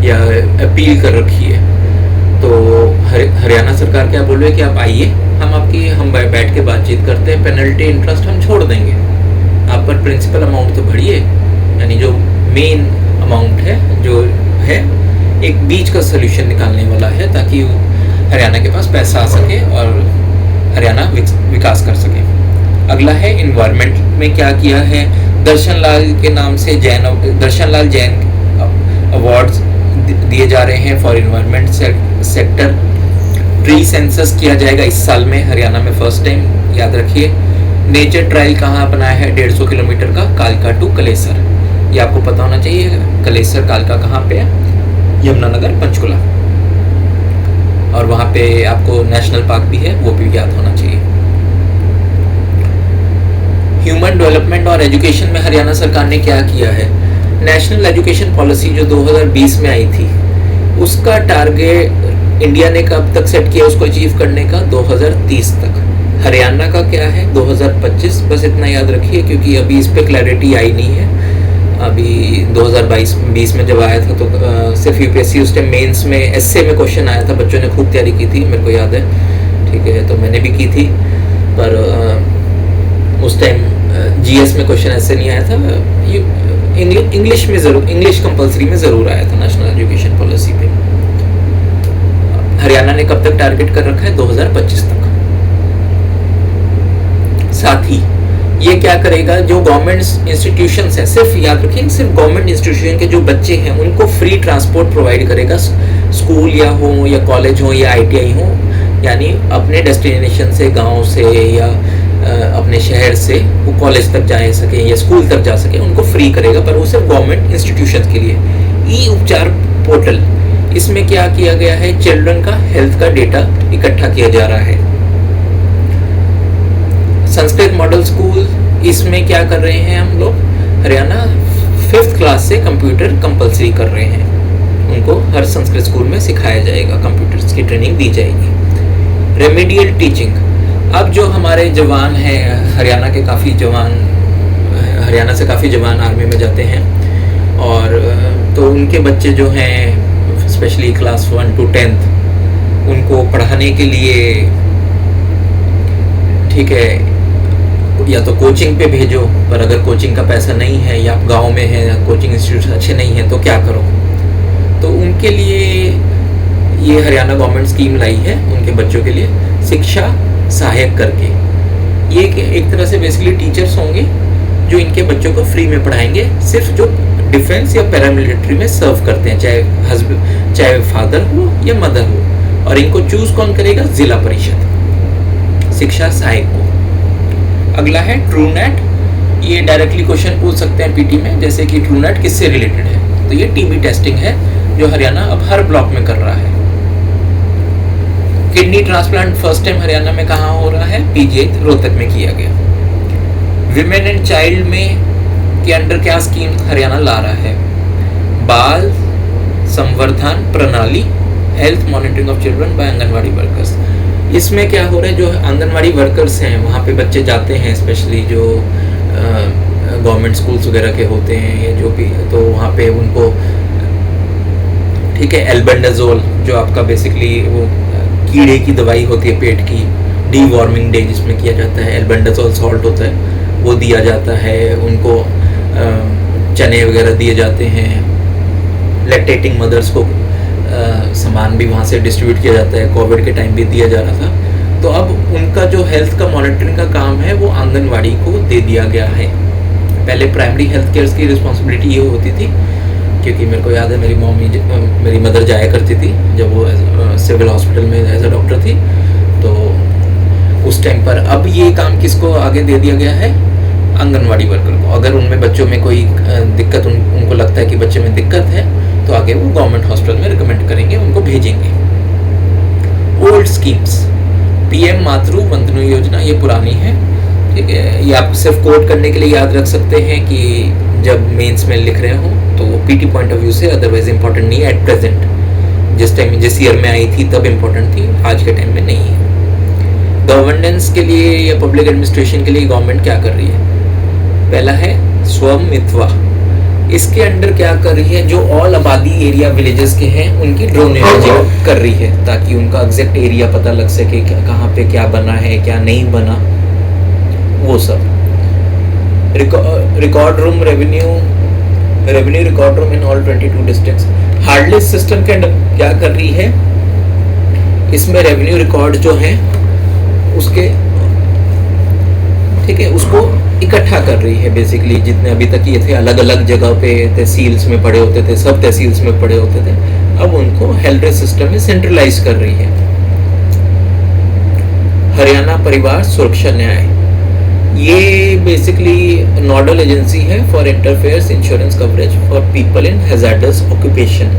या अपील कर रखी है, तो हरियाणा सरकार क्या बोल रही है कि आप आइए, हम बैठ के बातचीत करते हैं, पेनल्टी इंटरेस्ट हम छोड़ देंगे, आप पर प्रिंसिपल अमाउंट तो भरिए, यानी जो मेन अमाउंट है जो है एक बीच का सोल्यूशन निकालने वाला है, ताकि हरियाणा के पास पैसा आ सके और हरियाणा विकास कर सके। अगला है इन्वायरमेंट में क्या किया है, दर्शन लाल के नाम से दर्शन लाल जैन अवार्ड्स दिए जा रहे हैं for environment sector. Tree census किया जाएगा इस साल में हरियाणा में फर्स्ट टाइम, याद रखिए। नेचर ट्रायल कहाँ बनाया है, 150 किलोमीटर का, कालका टू कलेसर, ये आपको पता होना चाहिए। कलेसर कालका कहाँ पे है, यमुनानगर पंचकुला, और वहाँ पे आपको नेशनल पार्क भी है, वो भी याद होना चाहिए। ह्यूमन डेवलपमेंट और एजुकेशन में हरियाणा सरकार ने क्या किया है, नेशनल एजुकेशन पॉलिसी जो 2020 में आई थी, उसका टारगेट इंडिया ने कब तक सेट किया उसको अचीव करने का, 2030 तक। हरियाणा का क्या है, 2025, बस इतना याद रखिए, क्योंकि अभी इस पर क्लैरिटी आई नहीं है। अभी 2020 में जब आया था तो सिर्फ यूपीएससी उस टाइम मेंस में एसए में क्वेश्चन आया था, बच्चों ने खूब तैयारी की थी, मेरे को याद है, ठीक है, तो मैंने भी की थी, पर उस टाइम जीएस में क्वेश्चन ऐसे नहीं आया था, ये इंग्लिश में ज़रूर, इंग्लिश कंपलसरी में ज़रूर आया था नेशनल एजुकेशन पॉलिसी पे। हरियाणा ने कब तक टारगेट कर रखा है? 2025 तक। साथ ही ये क्या करेगा, जो गवर्नमेंट इंस्टीट्यूशंस है, सिर्फ याद रखें, सिर्फ गवर्नमेंट इंस्टीट्यूशन के जो बच्चे हैं उनको फ्री ट्रांसपोर्ट प्रोवाइड करेगा, स्कूल या हो या कॉलेज हो या आईटीआई हो, यानी अपने डेस्टिनेशन से, गांव से या अपने शहर से वो कॉलेज तक जा सके या स्कूल तक जा सके, उनको फ्री करेगा, पर वो सिर्फ गवर्नमेंट इंस्टीट्यूशन के लिए। ई उपचार पोर्टल, इसमें क्या किया गया है, चिल्ड्रन का हेल्थ का डेटा इकट्ठा किया जा रहा है। संस्कृत मॉडल स्कूल, इसमें क्या कर रहे हैं हम लोग, हरियाणा 5th क्लास से कंप्यूटर कंपलसरी कर रहे हैं, उनको हर संस्कृत स्कूल में सिखाया जाएगा, कंप्यूटर्स की ट्रेनिंग दी जाएगी। रेमेडियल टीचिंग, अब जो हमारे जवान हैं, हरियाणा के काफ़ी जवान, हरियाणा से काफ़ी जवान आर्मी में जाते हैं, और तो उनके बच्चे जो हैं स्पेशली क्लास 1 to 10th, उनको पढ़ाने के लिए, ठीक है, या तो कोचिंग पे भेजो, पर अगर कोचिंग का पैसा नहीं है या आप गांव में हैं, कोचिंग इंस्टीट्यूट अच्छे नहीं हैं, तो क्या करो, तो उनके लिए ये हरियाणा गवर्नमेंट स्कीम लाई है उनके बच्चों के लिए, शिक्षा सहायक करके। ये एक तरह से बेसिकली टीचर्स होंगे जो इनके बच्चों को फ्री में पढ़ाएंगे, सिर्फ जो डिफेंस या पैरामिलिट्री में सर्व करते हैं, चाहे फादर हो या मदर हो, और इनको चूज कौन करेगा, जिला परिषद, शिक्षा सहायक को। अगला है ट्रूनेट, ये डायरेक्टली क्वेश्चन पूछ सकते हैं पीटी में, जैसे कि ट्रूनेट किससे रिलेटेड है, तो ये टीबी टेस्टिंग है जो हरियाणा अब हर ब्लॉक में कर रहा है। Kidney transplant first time Haryana में कहाँ हो रहा है, पीजीआई रोहतक में किया गया। विमेन एंड चाइल्ड में के अंडर क्या स्कीम हरियाणा ला रहा है, बाल संवर्धन प्रणाली, health monitoring of children by anganwadi workers. इसमें क्या हो रहा है, जो आंगनवाड़ी वर्कर्स हैं वहाँ पे बच्चे जाते हैं, स्पेशली जो गवर्नमेंट स्कूल्स वगैरह के होते हैं या जो भी, तो वहाँ पे उनको, ठीक है, एल्बेंडाजोल जो आपका बेसिकली वो कीड़े की दवाई होती है पेट की, डीवॉर्मिंग डे जिसमें किया जाता है, एल्बेंडाजोल सॉल्ट होता है वो दिया जाता है उनको, चने वगैरह दिए जाते हैं, लैक्टेटिंग मदर्स को सामान भी वहाँ से डिस्ट्रीब्यूट किया जाता है, कोविड के टाइम भी दिया जा रहा था। तो अब उनका जो हेल्थ का मॉनिटरिंग का काम है वो आंगनवाड़ी को दे दिया गया है। पहले प्राइमरी हेल्थ केयर की रिस्पॉन्सिबिलिटी ये होती थी, क्योंकि मेरे को याद है मेरी मदर जाया करती थी जब वो सिविल हॉस्पिटल में एज अ डॉक्टर थी, तो उस टाइम पर। अब ये काम किसको आगे दे दिया गया है, आंगनवाड़ी वर्कर को। अगर उनमें बच्चों में कोई दिक्कत उनको लगता है कि बच्चे में दिक्कत है, तो आगे वो गवर्नमेंट हॉस्पिटल में रिकमेंड करेंगे, उनको भेजेंगे। ओल्ड स्कीम्स, पीएम मातृ वंदना योजना, ये पुरानी है, ठीक है, ये आप सिर्फ कोट करने के लिए याद रख सकते हैं कि जब मेंस में लिख रहे हो तो पीटी पॉइंट ऑफ व्यू से, अदरवाइज इंपॉर्टेंट नहीं है एट प्रेजेंट। जिस ईयर में आई थी तब इंपॉर्टेंट थी, आज के टाइम में नहीं है। गवर्नेंस के लिए या पब्लिक एडमिनिस्ट्रेशन के लिए गवर्नमेंट क्या कर रही है, पहला है स्वामित्व, इसके अंडर क्या कर रही है, जो ऑल आबादी एरिया विलेजेस के हैं उनकी ड्रोन इमेजिंग कर रही है, ताकि उनका एग्जैक्ट एरिया पता लग सके, कहाँ पे क्या बना है क्या नहीं बना, वो सब। Record room revenue record room in all 22 districts. Hard list system के अंदर क्या कर रही है, इसमें रेवेन्यू रिकॉर्ड जो है उसके, ठीक है, उसको इकट्ठा कर रही है। बेसिकली जितने अभी तक ये थे अलग अलग जगह पे तहसील्स में पड़े होते थे, सब तहसील्स में पड़े होते थे, अब उनको हेल्थ सिस्टम में सेंट्रलाइज कर रही है। हरियाणा परिवार सुरक्षा न्याय, ये बेसिकली नोडल एजेंसी है for interferes insurance coverage for people in hazards occupation,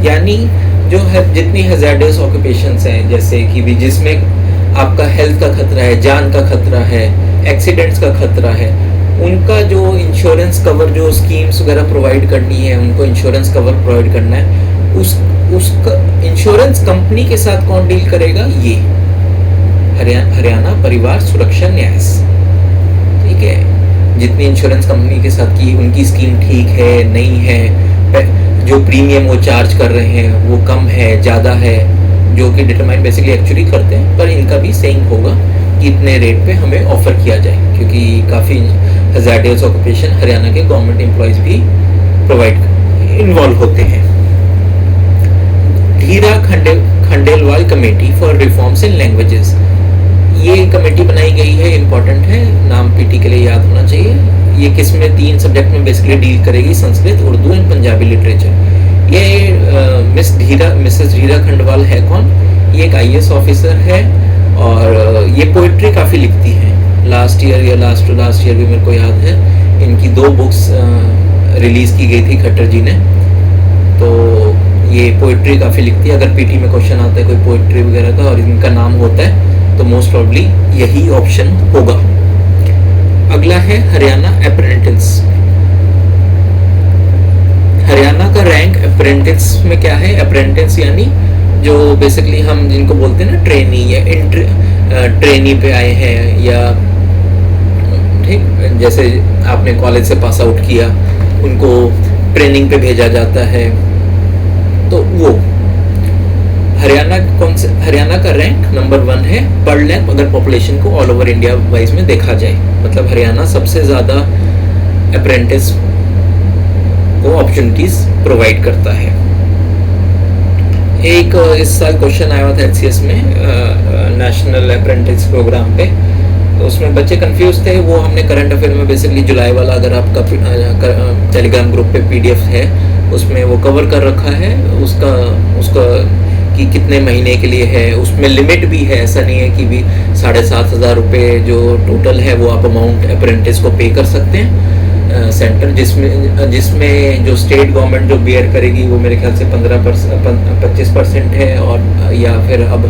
यानी जो है जितनी हैजार्डस ऑक्यूपेशंस हैं, जैसे कि भी जिसमें आपका हेल्थ का खतरा है, जान का खतरा है, एक्सीडेंट्स का खतरा है, उनका जो इंश्योरेंस कवर, जो स्कीम्स वगैरह प्रोवाइड करनी है, उनको इंश्योरेंस कवर प्रोवाइड करना है, उसका इंश्योरेंस कंपनी के साथ कौन डील करेगा, ये हरियाणा परिवार सुरक्षा न्यास, ठीक है। जितनी इंश्योरेंस कंपनी के साथ की उनकी स्कीम ठीक है नहीं है, जो प्रीमियम वो चार्ज कर रहे हैं वो कम है ज़्यादा है, जो कि डिटरमाइन बेसिकली एक्चुअली करते हैं, पर इनका भी सेइंग होगा कि इतने रेट पे हमें ऑफर किया जाए, क्योंकि काफ़ी हज़ार्डियस ऑक्यूपेशन हरियाणा के गवर्नमेंट एम्प्लॉयज़ भी प्रोवाइड इन्वॉल्व होते हैं। Dhira Khandelwal committee for reforms in languages, ये कमेटी बनाई गई है, इम्पोर्टेंट है, नाम पीटी के लिए याद होना चाहिए। ये किस में 3 सब्जेक्ट में बेसिकली डील करेगी, संस्कृत, उर्दू एंड पंजाबी लिटरेचर। ये मिसेस धीरा खंडेलवाल है कौन? ये एक IAS ऑफिसर है और ये पोइट्री काफ़ी लिखती हैं। लास्ट ईयर या लास्ट टू लास्ट ईयर भी मेरे को याद है, इनकी 2 बुक्स रिलीज़ की गई थी खट्टर जी ने। तो ये पोइट्री काफ़ी लिखती है। अगर पीटी में क्वेश्चन आता है कोई पोइट्री वगैरह का और इनका नाम होता है तो मोस्ट प्रॉब्ली यही ऑप्शन होगा। अगला है हरियाणा अप्रेंटिस। हरियाणा का रैंक अप्रेंटिस में क्या है? अप्रेंटिस यानी जो बेसिकली हम जिनको बोलते हैं ना ट्रेनी या ट्रेनी पे आए हैं, या ठीक जैसे आपने कॉलेज से पास आउट किया उनको ट्रेनिंग पे भेजा जाता है, तो वो हरियाणा का रैंक नंबर 1 है पर लैख अगर पॉपुलेशन को ऑल ओवर इंडिया वाइज में देखा जाए। मतलब हरियाणा सबसे ज़्यादा अप्रेंटिस को अपॉर्चुनिटीज प्रोवाइड करता है। एक इस साल क्वेश्चन आया हुआ था HCS में नेशनल अप्रेंटिस प्रोग्राम पे, तो उसमें बच्चे कंफ्यूज थे। वो हमने करंट अफेयर में बेसिकली जुलाई वाला, अगर आपका टेलीग्राम ग्रुप पे PDF है उसमें वो कवर कर रखा है, उसका कि कितने महीने के लिए है, उसमें लिमिट भी है। ऐसा नहीं है कि भी 7,500 रुपये जो टोटल है वो आप अमाउंट अप्रेंटिस को पे कर सकते हैं। सेंटर जिसमें जो स्टेट गवर्नमेंट जो बेयर करेगी वो मेरे ख्याल से 25% है, और या फिर अब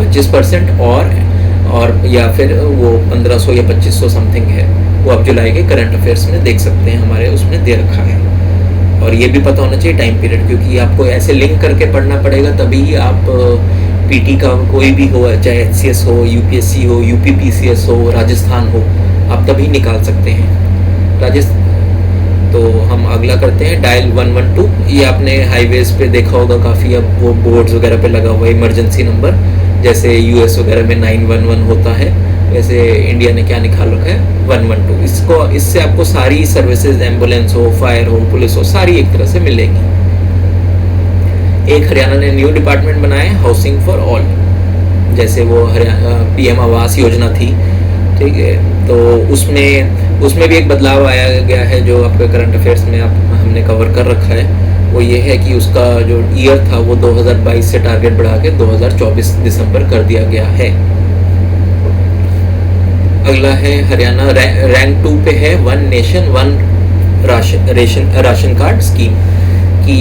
25% और या फिर वो 1,500 या 2,500 समथिंग है। वो आप जुलाई के करंट अफेयर्स में देख सकते हैं, हमारे उसमें दे रखा है। और ये भी पता होना चाहिए टाइम पीरियड, क्योंकि आपको ऐसे लिंक करके पढ़ना पड़ेगा, तभी आप पीटी का कोई भी हो, चाहे HCS हो, UPSC हो, UPPCS हो, राजस्थान हो, आप तभी निकाल सकते हैं। तो हम अगला करते हैं डायल 112। ये आपने हाईवेज पे देखा होगा काफ़ी, अब वो बोर्ड्स वगैरह पे लगा हुआ है इमरजेंसी नंबर, जैसे US वगैरह में 911 होता है, वैसे इंडिया ने क्या निकाल रखा है 112। इससे आपको सारी सर्विसेज, एम्बुलेंस हो, फायर हो, पुलिस हो, सारी एक तरह से मिलेगी। एक हरियाणा ने न्यू डिपार्टमेंट बनाया है हाउसिंग फॉर ऑल, जैसे वो हरियाणा PM आवास योजना थी, ठीक है। तो उसमें भी एक बदलाव आया गया है जो आपके करंट अफेयर्स में हमने कवर कर रखा है। वो ये है कि उसका जो ईयर था वो 2022 से टारगेट बढ़ा के 2024 दिसंबर कर दिया गया है। अगला है हरियाणा रैंक 2 पे है one nation one ration card scheme, कि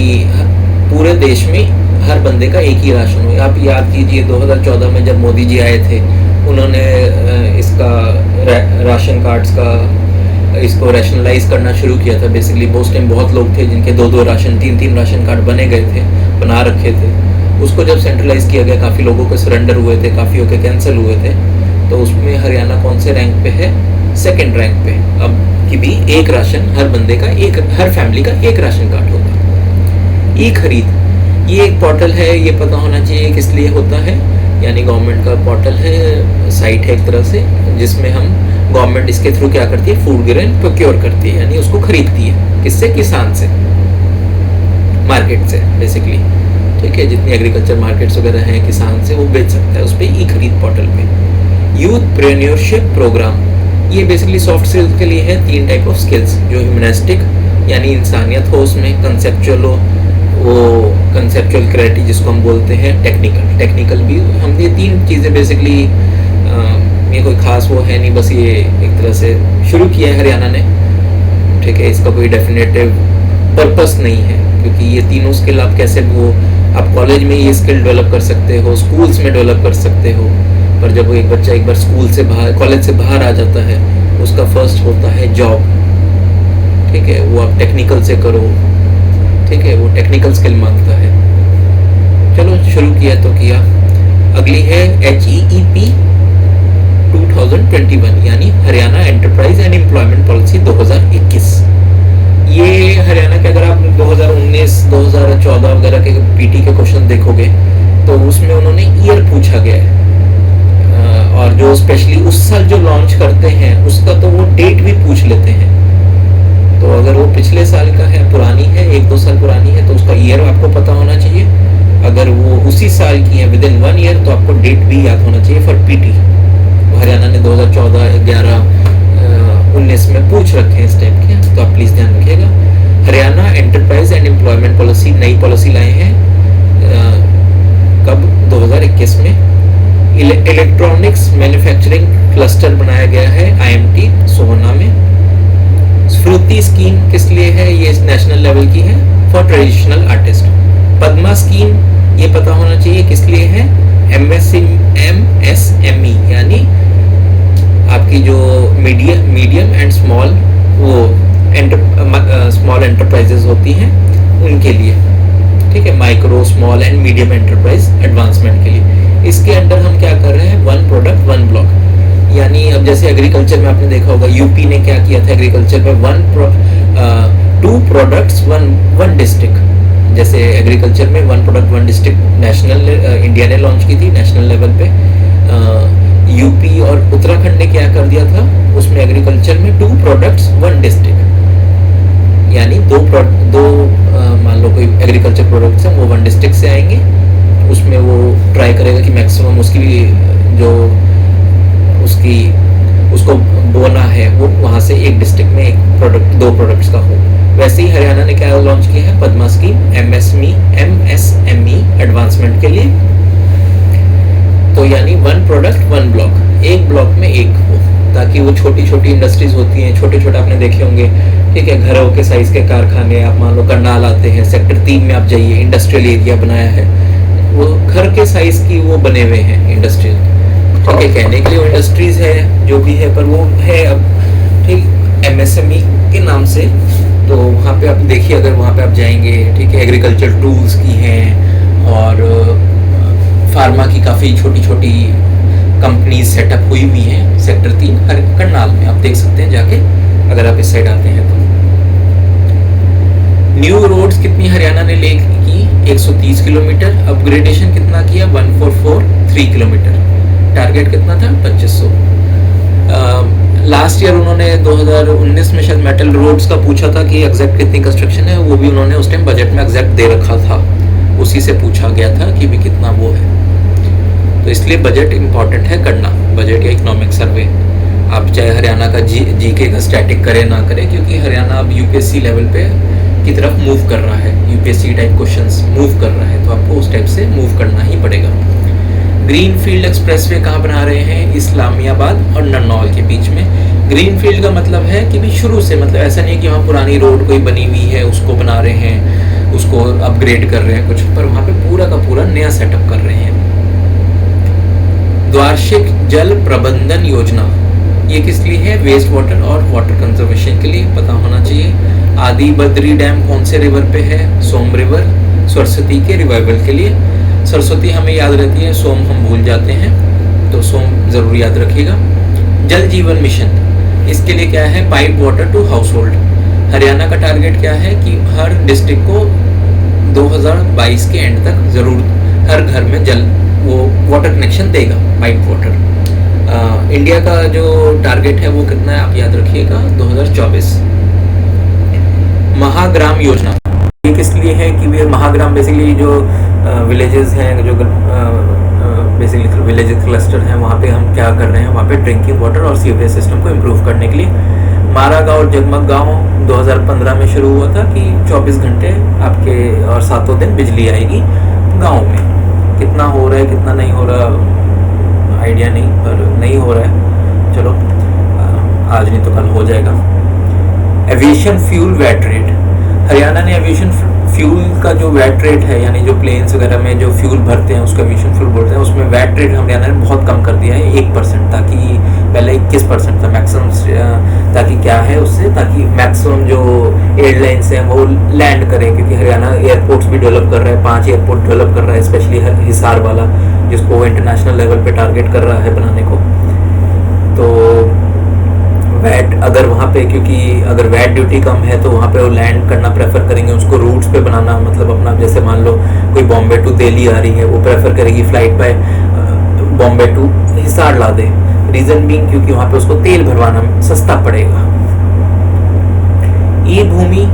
पूरे देश में हर बंदे का एक ही राशन हो। आप याद कीजिए 2014 में जब मोदी जी आए थे, उन्होंने इसका राशन कार्ड्स का इसको रैशनलाइज करना शुरू किया था। बेसिकली उस टाइम बहुत लोग थे जिनके 2-2 राशन 3-3 राशन कार्ड बना रखे थे। उसको जब सेंट्रलाइज किया गया, काफ़ी लोगों के सरेंडर हुए थे, काफ़ी के कैंसिल हुए थे, तो उसमें हरियाणा कौन से रैंक पे है? 2nd रैंक पे। अब कि भी एक राशन हर बंदे का, हर फैमिली का एक राशन कार्ड होगा। ई-खरीद, ये एक पोर्टल है, ये पता होना चाहिए किस लिए होता है। यानी गवर्नमेंट का पोर्टल है, साइट है एक तरह से, जिसमें हम गवर्नमेंट इसके थ्रू क्या करती है, फूड ग्रेन प्रोक्योर करती है, यानी उसको खरीदती है। किससे? किसान से, मार्केट से बेसिकली, ठीक है। जितनी एग्रीकल्चर मार्केट्स वगैरह हैं, किसान से वो बेच सकता है उस पर ई-खरीद पोर्टल पे। यूथप्रेन्योरशिप प्रोग्राम, ये बेसिकली सॉफ्ट स्किल्स के लिए है। 3 टाइप ऑफ स्किल्स, जो ह्यूमनिस्टिक यानी इंसानियत हो, उसमें कंसेप्चुअल हो, वो कंसेप्चुअल क्लैरिटी जिसको हम बोलते हैं, टेक्निकल भी। हम ये 3 चीज़ें बेसिकली, ये कोई खास वो है नहीं, बस ये एक तरह से शुरू किया है हरियाणा ने, ठीक है। इसका कोई डेफिनेटिव पर्पस नहीं है, क्योंकि ये तीनों स्किल आप कैसे आप कॉलेज में ये स्किल डेवलप कर सकते हो, स्कूल्स में डेवलप कर सकते हो, पर जब एक बच्चा एक बार स्कूल से बाहर, कॉलेज से बाहर आ जाता है, उसका फर्स्ट होता है जॉब, ठीक है। वो आप टेक्निकल से करो, ठीक है, वो टेक्निकल स्किल मांगता है। चलो शुरू किया तो किया। अगली है HEEP 2021, यानी Haryana enterprise and employment policy 2021। ये हरियाणा के, अगर आप 2019, 2014 वगैरह के पीटी के क्वेश्चन देखोगे तो उसमें उन्होंने ईयर पूछा गया है। और जो स्पेशली उस साल जो लॉन्च करते हैं उसका तो वो डेट भी पूछ लेते हैं। तो अगर वो पिछले साल का है, पुरानी है, 1-2 साल पुरानी है, तो उसका ईयर आपको पता होना चाहिए। अगर वो उसी साल की है विदिन 1 ईयर तो आपको डेट भी याद होना चाहिए फॉर पीटी। हरियाणा ने 2014, 11, 19 में पूछ रखे हैं इस टाइप के, तो आप प्लीज ध्यान रखिएगा। Haryana enterprise and employment policy, नई पॉलिसी लाए हैं कब, 2021 में। इलेक्ट्रॉनिक्स मैन्युफैक्चरिंग क्लस्टर बनाया गया है IMT सोहना में। स्फूर्ति स्कीम किस लिए है, ये नेशनल लेवल की है for traditional artist. Padma scheme ये पता होना चाहिए किस लिए है, MSME यानी आपकी जो मीडियम एंड स्मॉल वो स्मॉल एंटरप्राइजेस होती हैं उनके लिए, ठीक है, micro small and medium enterprise advancement के लिए। इसके अंडर हम क्या कर रहे हैं, 1 प्रोडक्ट 1 ब्लॉक, यानी अब जैसे एग्रीकल्चर में आपने देखा होगा यूपी ने क्या किया था एग्रीकल्चर में, 2 प्रोडक्ट्स 1 डिस्ट्रिक्ट। जैसे एग्रीकल्चर में 1 प्रोडक्ट 1 डिस्ट्रिक्ट नेशनल इंडिया ने लॉन्च की थी नेशनल लेवल पे। यूपी और उत्तराखंड ने क्या कर दिया था, उसमें एग्रीकल्चर में 2 प्रोडक्ट्स 1 डिस्ट्रिक्ट, यानी दो मान लो कोई एग्रीकल्चर प्रोडक्ट्स हैं वो 1 डिस्ट्रिक्ट से आएंगे। उसमें वो ट्राई करेगा कि मैक्सिमम उसकी भी जो उसको बोना है वो वहाँ से एक डिस्ट्रिक्ट में 2 प्रोडक्ट्स का हो। वैसे ही हरियाणा ने क्या लॉन्च किया है, पद्मा स्कीम MSME एडवांसमेंट के लिए। तो यानी 1 प्रोडक्ट 1 ब्लॉक, एक ब्लॉक में एक हो, ताकि वो छोटी छोटी इंडस्ट्रीज होती हैं, छोटे छोटे आपने देखे होंगे, ठीक है, घरों के साइज के कारखाने। आप मान लो करनाल आते हैं, सेक्टर 3 में आप जाइए, इंडस्ट्रियल एरिया बनाया है, वो घर के साइज की वो बने हुए हैं इंडस्ट्रियल, ठीक है, कहने के लिए वो इंडस्ट्रीज है जो भी है, पर वो है अब ठीक MSME के नाम से। तो वहाँ पे आप देखिए, अगर वहाँ पे आप जाएंगे, ठीक है, एग्रीकल्चर टूल्स की हैं और फार्मा की काफ़ी छोटी छोटी कंपनीज सेटअप हुई हुई हैं सेक्टर 3 करनाल में, आप देख सकते हैं जाके अगर आप इस साइड आते हैं तो। न्यू रोड्स कितनी हरियाणा ने ले की, 130 किलोमीटर। अपग्रेडेशन कितना किया, 1443 किलोमीटर। टारगेट कितना था, 2500। लास्ट ईयर उन्होंने 2019 में शायद मेटल रोड्स का पूछा था कि एग्जैक्ट कितनी कंस्ट्रक्शन है, वो भी उन्होंने उस टाइम बजट में एग्जैक्ट दे रखा था, उसी से पूछा गया था कि भी कितना वो है। तो इसलिए बजट इंपॉर्टेंट है करना, बजट या इकोनॉमिक सर्वे। आप चाहे हरियाणा का जीके का स्टैटिक करे ना करे, क्योंकि हरियाणा अब यूपीएससी लेवल पे की तरफ मूव कर रहा है, यूपीएससी टाइप क्वेश्चंस मूव कर रहा है, तो आपको उस टाइप से मूव करना ही पड़ेगा। ग्रीन फील्ड एक्सप्रेसवे कहाँ बना रहे हैं, इस्लामियाबाद और नरनौल के बीच में। ग्रीन फील्ड का मतलब है कि भी शुरू से, मतलब ऐसा नहीं है कि वहाँ पुरानी रोड कोई बनी हुई है उसको बना रहे हैं, उसको अपग्रेड कर रहे हैं कुछ, पर वहाँ पे पूरा का पूरा नया सेटअप कर रहे हैं। द्वार्षिक जल प्रबंधन योजना, ये किस लिए है, वेस्ट वाटर और वाटर कंजर्वेशन के लिए, पता होना चाहिए। आदि बद्री डैम कौन से रिवर पे है, सोम रिवर, सरस्वती के रिवाइवल के लिए। सरस्वती हमें याद रहती है, सोम हम भूल जाते हैं, तो सोम जरूर याद रखिएगा। जल जीवन मिशन, इसके लिए क्या है, pipe water to household. Haryana का टारगेट क्या है कि हर डिस्ट्रिक्ट को 2022 के एंड तक जरूर हर घर में जल वो वाटर कनेक्शन देगा, पाइप वाटर। इंडिया का जो टारगेट है वो कितना है, आप याद रखिएगा, 2024। महाग्राम योजना, ये किस लिए है कि वे महाग्राम बेसिकली जो विलेजेस हैं, जो बेसिकली विलेजेस क्लस्टर हैं, वहाँ पे हम क्या कर रहे हैं, वहाँ पे ड्रिंकिंग वाटर और सीवरेज सिस्टम को इम्प्रूव करने के लिए। मारा गाँव और जगमग गाँव 2015 में शुरू हुआ था कि 24 घंटे आपके और 7 दिन बिजली आएगी गाँव में। कितना हो रहा है कितना नहीं हो रहा आइडिया नहीं, पर नहीं हो रहा है, चलो आज नहीं तो कल हो जाएगा। Aviation fuel VAT rate, Haryana ने एविएशन फ्यूल का जो वैट रेट है, यानी जो प्लेन्स वगैरह में जो फ्यूल भरते हैं उसका एविएशन फ्यूल बोलते हैं, उसमें वैट रेट हरियाणा ने बहुत कम कर दिया है, 1%, ताकि पहले 21% था मैक्सिमम, ताकि क्या है उससे, ताकि मैक्सिमम जो एयरलाइंस हैं वो लैंड करें, क्योंकि हरियाणा एयरपोर्ट्स भी डेवलप कर रहा है, 5 एयरपोर्ट डेवलप कर रहा है, स्पेशली हिसार वाला, जिसको इंटरनेशनल लेवल पे टारगेट कर रहा है बनाने को। तो वैट अगर वहाँ पे, क्योंकि अगर वैट ड्यूटी कम है तो वहाँ पे वो लैंड करना प्रेफर करेंगे, उसको रूट्स पे बनाना, मतलब अपना जैसे मान लो कोई बॉम्बे टू दिल्ली आ रही है, वो प्रेफर करेगी flight by Bombay to Hisar ला दे। रीजन बीइंग क्योंकि वहां पे उसको तेल भरवाना सस्ता पड़ेगा। ये भूमि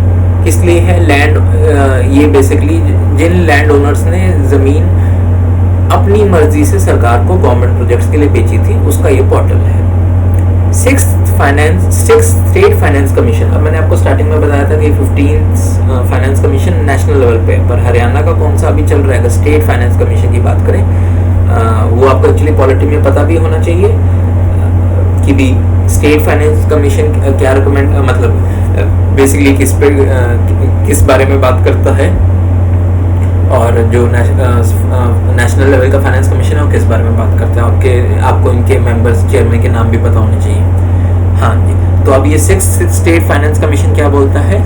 किस लिए है? लैंड, ये बेसिकली जिन लैंड ओनर्स ने जमीन अपनी मर्जी से सरकार को गवर्नमेंट प्रोजेक्ट्स के लिए बेची थी, उसका ये पोर्टल है। Sixth state finance commission. अब मैंने आपको स्टार्टिंग में बताया था कि 15th finance commission national level पे, पर हरियाणा का कौन सा अभी चल रहा है? अगर स्टेट फाइनेंस कमीशन की बात करें, वो आपको एक्चुअली पॉलिटी में पता भी होना चाहिए कि भी स्टेट फाइनेंस कमीशन क्या रिकमेंड, मतलब बेसिकली किस बारे में बात करता है, और जो नेशनल लेवल का फाइनेंस कमीशन है वो किस बारे में बात करता है। आपको इनके मेंबर्स, चेयरमैन के नाम भी पता होने चाहिए। हाँ जी, तो अब ये 6th स्टेट फाइनेंस कमीशन क्या बोलता है?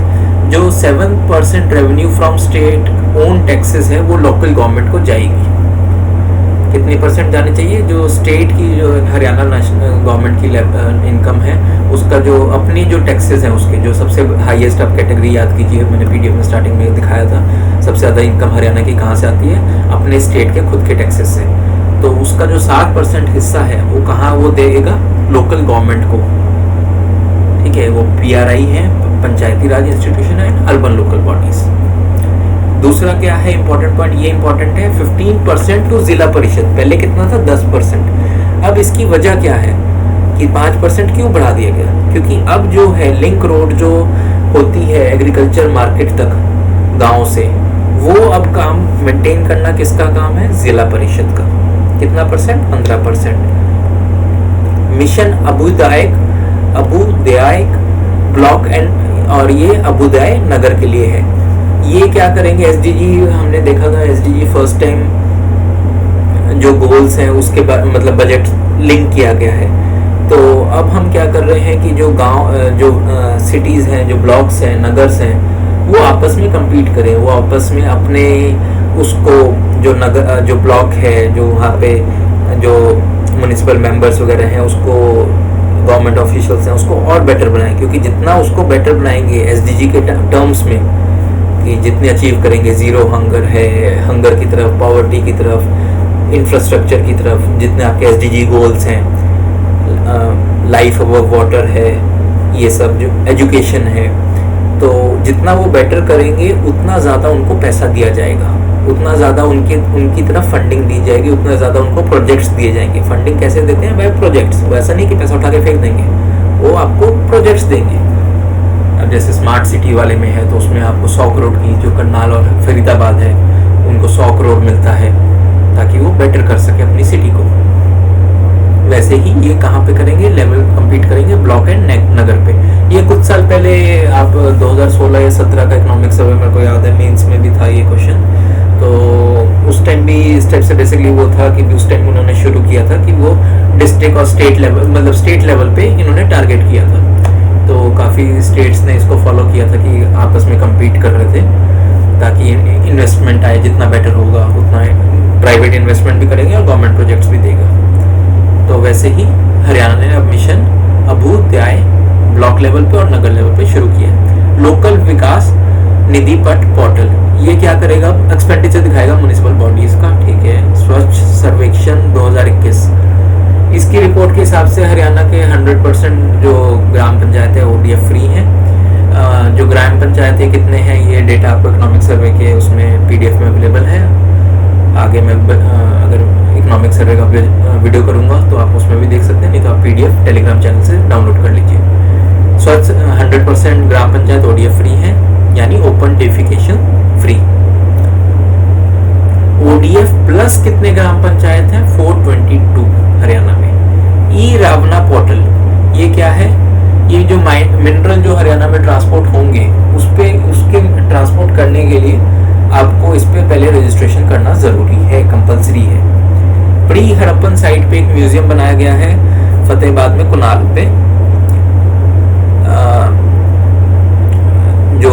जो 7% revenue from state own taxes है वो लोकल गवर्नमेंट को जाएगी। कितनी परसेंट जानी चाहिए? जो स्टेट की, जो हरियाणा नेशनल गवर्नमेंट की इनकम है, उसका जो अपनी जो टैक्सेस हैं उसके जो सबसे हाईएस्ट आप कैटेगरी याद कीजिए, मैंने पीडीएफ में स्टार्टिंग में दिखाया था, सबसे ज़्यादा इनकम हरियाणा की कहाँ से आती है? अपने स्टेट के खुद के टैक्सेस से। तो उसका जो 7% हिस्सा है वो कहाँ वो देगा? लोकल गवर्नमेंट को। ठीक है, वो PRI है, पंचायती राज इंस्टीट्यूशन है, अर्बन लोकल बॉडीज। दूसरा क्या है इंपॉर्टेंट पॉइंट? ये इंपॉर्टेंट है 15% टू जिला परिषद। पहले कितना था? 10%। अब इसकी वजह क्या है कि 5% क्यों बढ़ा दिया गया? क्योंकि अब जो है लिंक रोड जो होती है एग्रीकल्चर मार्केट तक गांव से, वो अब काम मेंटेन करना किसका काम है? जिला परिषद का। कितना percent? 15%। Mission Abhyuday block and, और ये अभ्युदय नगर के लिए है। ये क्या करेंगे? SDG हमने देखा था, SDG फर्स्ट टाइम जो गोल्स हैं उसके मतलब बजट लिंक किया गया है। तो अब हम क्या कर रहे हैं कि जो गांव, जो सिटीज़ हैं, जो ब्लॉक्स हैं, नगर्स हैं, वो आपस में compete करें, वो आपस में अपने उसको जो नगर, जो ब्लॉक है, जो वहाँ पे जो म्यूनिसिपल मेंबर्स वगैरह हैं, उसको गवर्नमेंट ऑफिशियल्स हैं, उसको और बेटर बनाएं। क्योंकि जितना उसको बेटर बनाएंगे SDG के टर्म्स में, कि जितने अचीव करेंगे, ज़ीरो हंगर है, हंगर की तरफ, पॉवर्टी की तरफ, इंफ्रास्ट्रक्चर की तरफ, जितने आपके SDG गोल्स हैं, लाइफ अबव वाटर है, ये सब जो एजुकेशन है, तो जितना वो बेटर करेंगे उतना ज़्यादा उनको पैसा दिया जाएगा, उतना ज़्यादा उनकी तरफ फंडिंग दी जाएगी, उतना ज़्यादा उनको प्रोजेक्ट्स दिए जाएंगे। फंडिंग कैसे देते हैं भाई? प्रोजेक्ट्स। वैसा नहीं कि पैसा उठा के फेंक देंगे, वो आपको प्रोजेक्ट्स देंगे। अब जैसे स्मार्ट सिटी वाले में है तो उसमें आपको 100 करोड़ की, जो करनाल और फरीदाबाद है उनको 100 करोड़ मिलता है ताकि वो बेटर कर सके अपनी सिटी को। वैसे ही ये कहाँ पे करेंगे? लेवल कंप्लीट करेंगे ब्लॉक एंड नगर पे। ये कुछ साल पहले आप 2016 या 17 का इकोनॉमिक सर्वे मेरे को याद है, मेंस में भी था ये क्वेश्चन। तो उस टाइम भी इस टाइप से बेसिकली वो था कि उस टाइम उन्होंने शुरू किया था कि वो डिस्ट्रिक्ट और स्टेट लेवल, मतलब स्टेट लेवल पे इन्होंने टारगेट किया था। तो काफ़ी स्टेट्स ने इसको फॉलो किया था कि आपस में कम्पीट कर रहे थे ताकि इन्वेस्टमेंट आए, जितना बेटर होगा उतना प्राइवेट इन्वेस्टमेंट भी करेंगे और गवर्नमेंट प्रोजेक्ट्स भी देगा। तो वैसे ही हरियाणा ने अब मिशन अभ्युदय ब्लॉक लेवल पे और नगर लेवल पे शुरू किया। लोकल विकास निधि पट पोर्टल, ये क्या करेगा? एक्सपेंडिचर दिखाएगा म्युनिसिपल बॉडीज का। ठीक है, स्वच्छ सर्वेक्षण 2021, इसकी रिपोर्ट के हिसाब से हरियाणा के 100% जो ग्राम पंचायत है ODF फ्री हैं। जो ग्राम पंचायतें कितने हैं, ये डेटा आपको इकोनॉमिक सर्वे के उसमें PDF में अवेलेबल है। आगे मैं अगर इकोनॉमिक सर्वे का वीडियो करूँगा तो आप उसमें भी देख सकते हैं, नहीं तो आप PDF टेलीग्राम चैनल से डाउनलोड कर लीजिए। स्वच्छ 100% ग्राम पंचायत ODF फ्री है, यानी open defecation free. ODF plus कितने ग्राम पंचायत हैं? 422 हरियाणा में। ई रावना पोर्टल, ये क्या है? ये जो मिनरल जो हरियाणा में ट्रांसपोर्ट होंगे उसके ट्रांसपोर्ट करने के लिए आपको इस पे पहले रजिस्ट्रेशन करना ज़रूरी है, कंपलसरी है। प्री हड़प्पन साइट पे एक म्यूजियम बनाया गया है फतेहाबाद में, कुनाल पे, जो,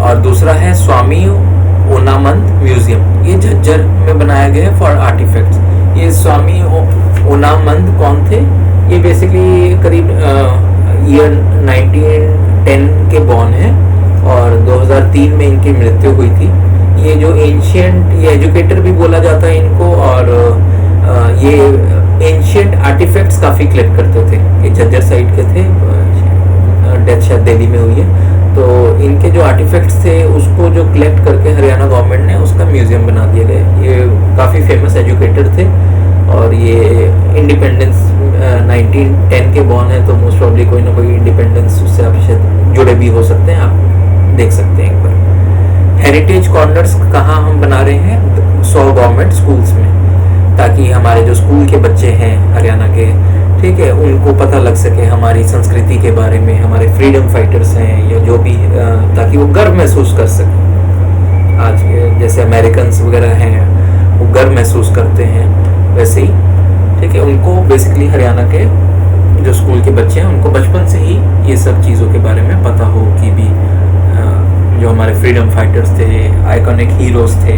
और दूसरा है स्वामी ओनामंद म्यूजियम, ये झज्जर में बनाया गया है फॉर आर्टिफैक्ट्स। ये स्वामी ओनामंद कौन थे? ये बेसिकली करीब ईयर 1910 के बॉर्न है और 2003 में इनकी मृत्यु हुई थी। ये जो एंशियंट, ये एजुकेटर भी बोला जाता है इनको, और ये एंशियंट आर्टिफैक्ट्स काफ़ी कलेक्ट करते थे। ये झज्जर साइड के थे, डेथ शायद दिल्ली में हुई है। तो इनके जो आर्टिफैक्ट्स थे उसको जो कलेक्ट करके हरियाणा गवर्नमेंट ने उसका म्यूज़ियम बना दिया गया। ये काफ़ी फेमस एजुकेटर थे और ये इंडिपेंडेंस 1910 के बॉर्न है, तो मोस्ट प्रॉब्ली कोई ना कोई इंडिपेंडेंस उससे आप शायद जुड़े भी हो सकते हैं। आप देख सकते हैं एक बार। हेरिटेज कॉर्नर्स कहाँ हम बना रहे हैं? 100 गवर्नमेंट स्कूल्स में, ताकि हमारे जो स्कूल के बच्चे हैं हरियाणा के, ठीक है, उनको पता लग सके हमारी संस्कृति के बारे में, हमारे फ्रीडम फाइटर्स हैं या जो भी, ताकि वो गर्व महसूस कर सकें। आज जैसे अमेरिकन्स वगैरह हैं वो गर्व महसूस करते हैं, वैसे ही, ठीक है, उनको बेसिकली हरियाणा के जो स्कूल के बच्चे हैं उनको बचपन से ही ये सब चीज़ों के बारे में पता हो कि भी जो हमारे फ्रीडम फाइटर्स थे, आइकॉनिक हीरोज़ थे,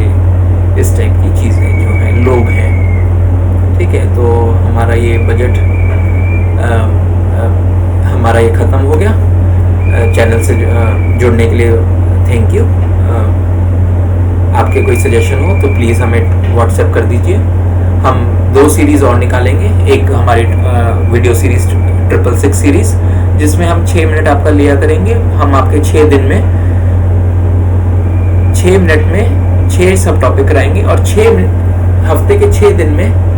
इस टाइप की चीज़ें जो हैं, लोग हैं, ठीक है। तो हमारा ये बजट हमारा ये ख़त्म हो गया। चैनल से जुड़ने के लिए थैंक यू। आपके कोई सजेशन हो तो प्लीज़ हमें व्हाट्सएप कर दीजिए। हम 2 सीरीज़ और निकालेंगे, एक हमारी वीडियो सीरीज़ 666 सीरीज़, जिसमें हम 6 मिनट आपका लिया करेंगे। हम आपके 6 दिन में 6 मिनट में 6 सब टॉपिक कराएंगे और 6 हफ्ते के 6 दिन में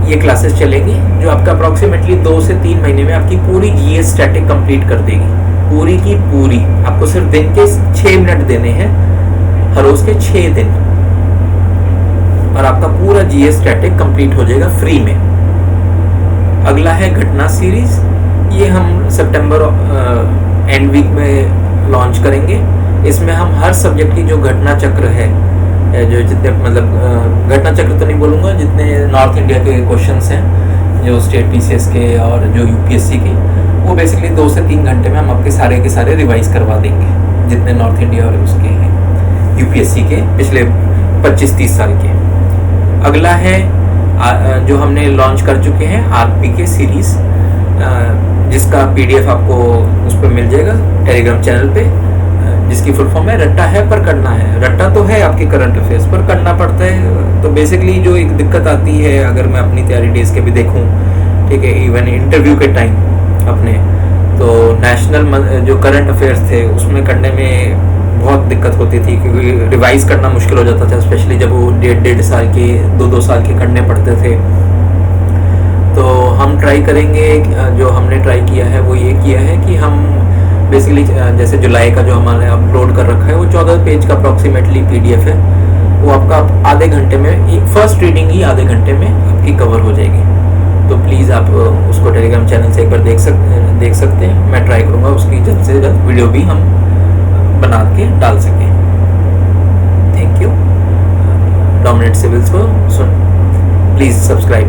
ये क्लासेस चलेंगी, जो आपका अप्रॉक्सीमेटली 2 से 3 महीने में आपकी पूरी जीएस स्टैटिक कंप्लीट कर देगी, पूरी की पूरी। आपको सिर्फ दिन के 6 मिनट देने हैं, हर रोज के 6 दिन, और आपका पूरा जीएस स्टैटिक कंप्लीट हो जाएगा फ्री में। अगला है घटना सीरीज, ये हम सितंबर एंड वीक में लॉन्च करेंगे। इसमें हम हर सब्जेक्ट की जो घटना चक्र है, जो जितने मतलब घटना चक्र तो नहीं बोलूँगा, जितने नॉर्थ इंडिया के क्वेश्चंस हैं जो स्टेट पीसीएस के और जो यूपीएससी के, वो बेसिकली 2 से 3 घंटे में हम आपके सारे के सारे रिवाइज करवा देंगे, जितने नॉर्थ इंडिया और उसके हैं यूपीएससी के पिछले 25-30 साल के। अगला है जो हमने लॉन्च कर चुके हैं आरपी के सीरीज़, जिसका पीडीएफ आपको उस पर मिल जाएगा टेलीग्राम चैनल पे, जिसकी फुल फॉर्म है रट्टा है पर करना है। रट्टा तो है आपके करंट अफेयर्स पर, करना पड़ता है। तो बेसिकली जो एक दिक्कत आती है, अगर मैं अपनी तैयारी डेज के भी देखूं, ठीक है, इवन इंटरव्यू के टाइम अपने, तो नेशनल जो करंट अफेयर्स थे उसमें करने में बहुत दिक्कत होती थी, क्योंकि रिवाइज करना मुश्किल हो जाता था, स्पेशली जब वो 1.5 साल के 2-2 साल के करने पड़ते थे। तो हम ट्राई करेंगे, जो हमने ट्राई किया है वो ये किया है कि हम बेसिकली जैसे जुलाई का जो हमारे अपलोड कर रखा है वो 14 पेज का अप्रॉक्सीमेटली पीडीएफ है, वो आपका आधे घंटे में, एक फर्स्ट रीडिंग ही आधे घंटे में आपकी कवर हो जाएगी। तो प्लीज़ आप उसको टेलीग्राम चैनल से एक बार देख सकते हैं। मैं ट्राई करूँगा उसकी जल्द से जल्द वीडियो भी हम बना के डाल सकें। Thank you. डोमिनेट सिविल्स को प्लीज़ सब्सक्राइब।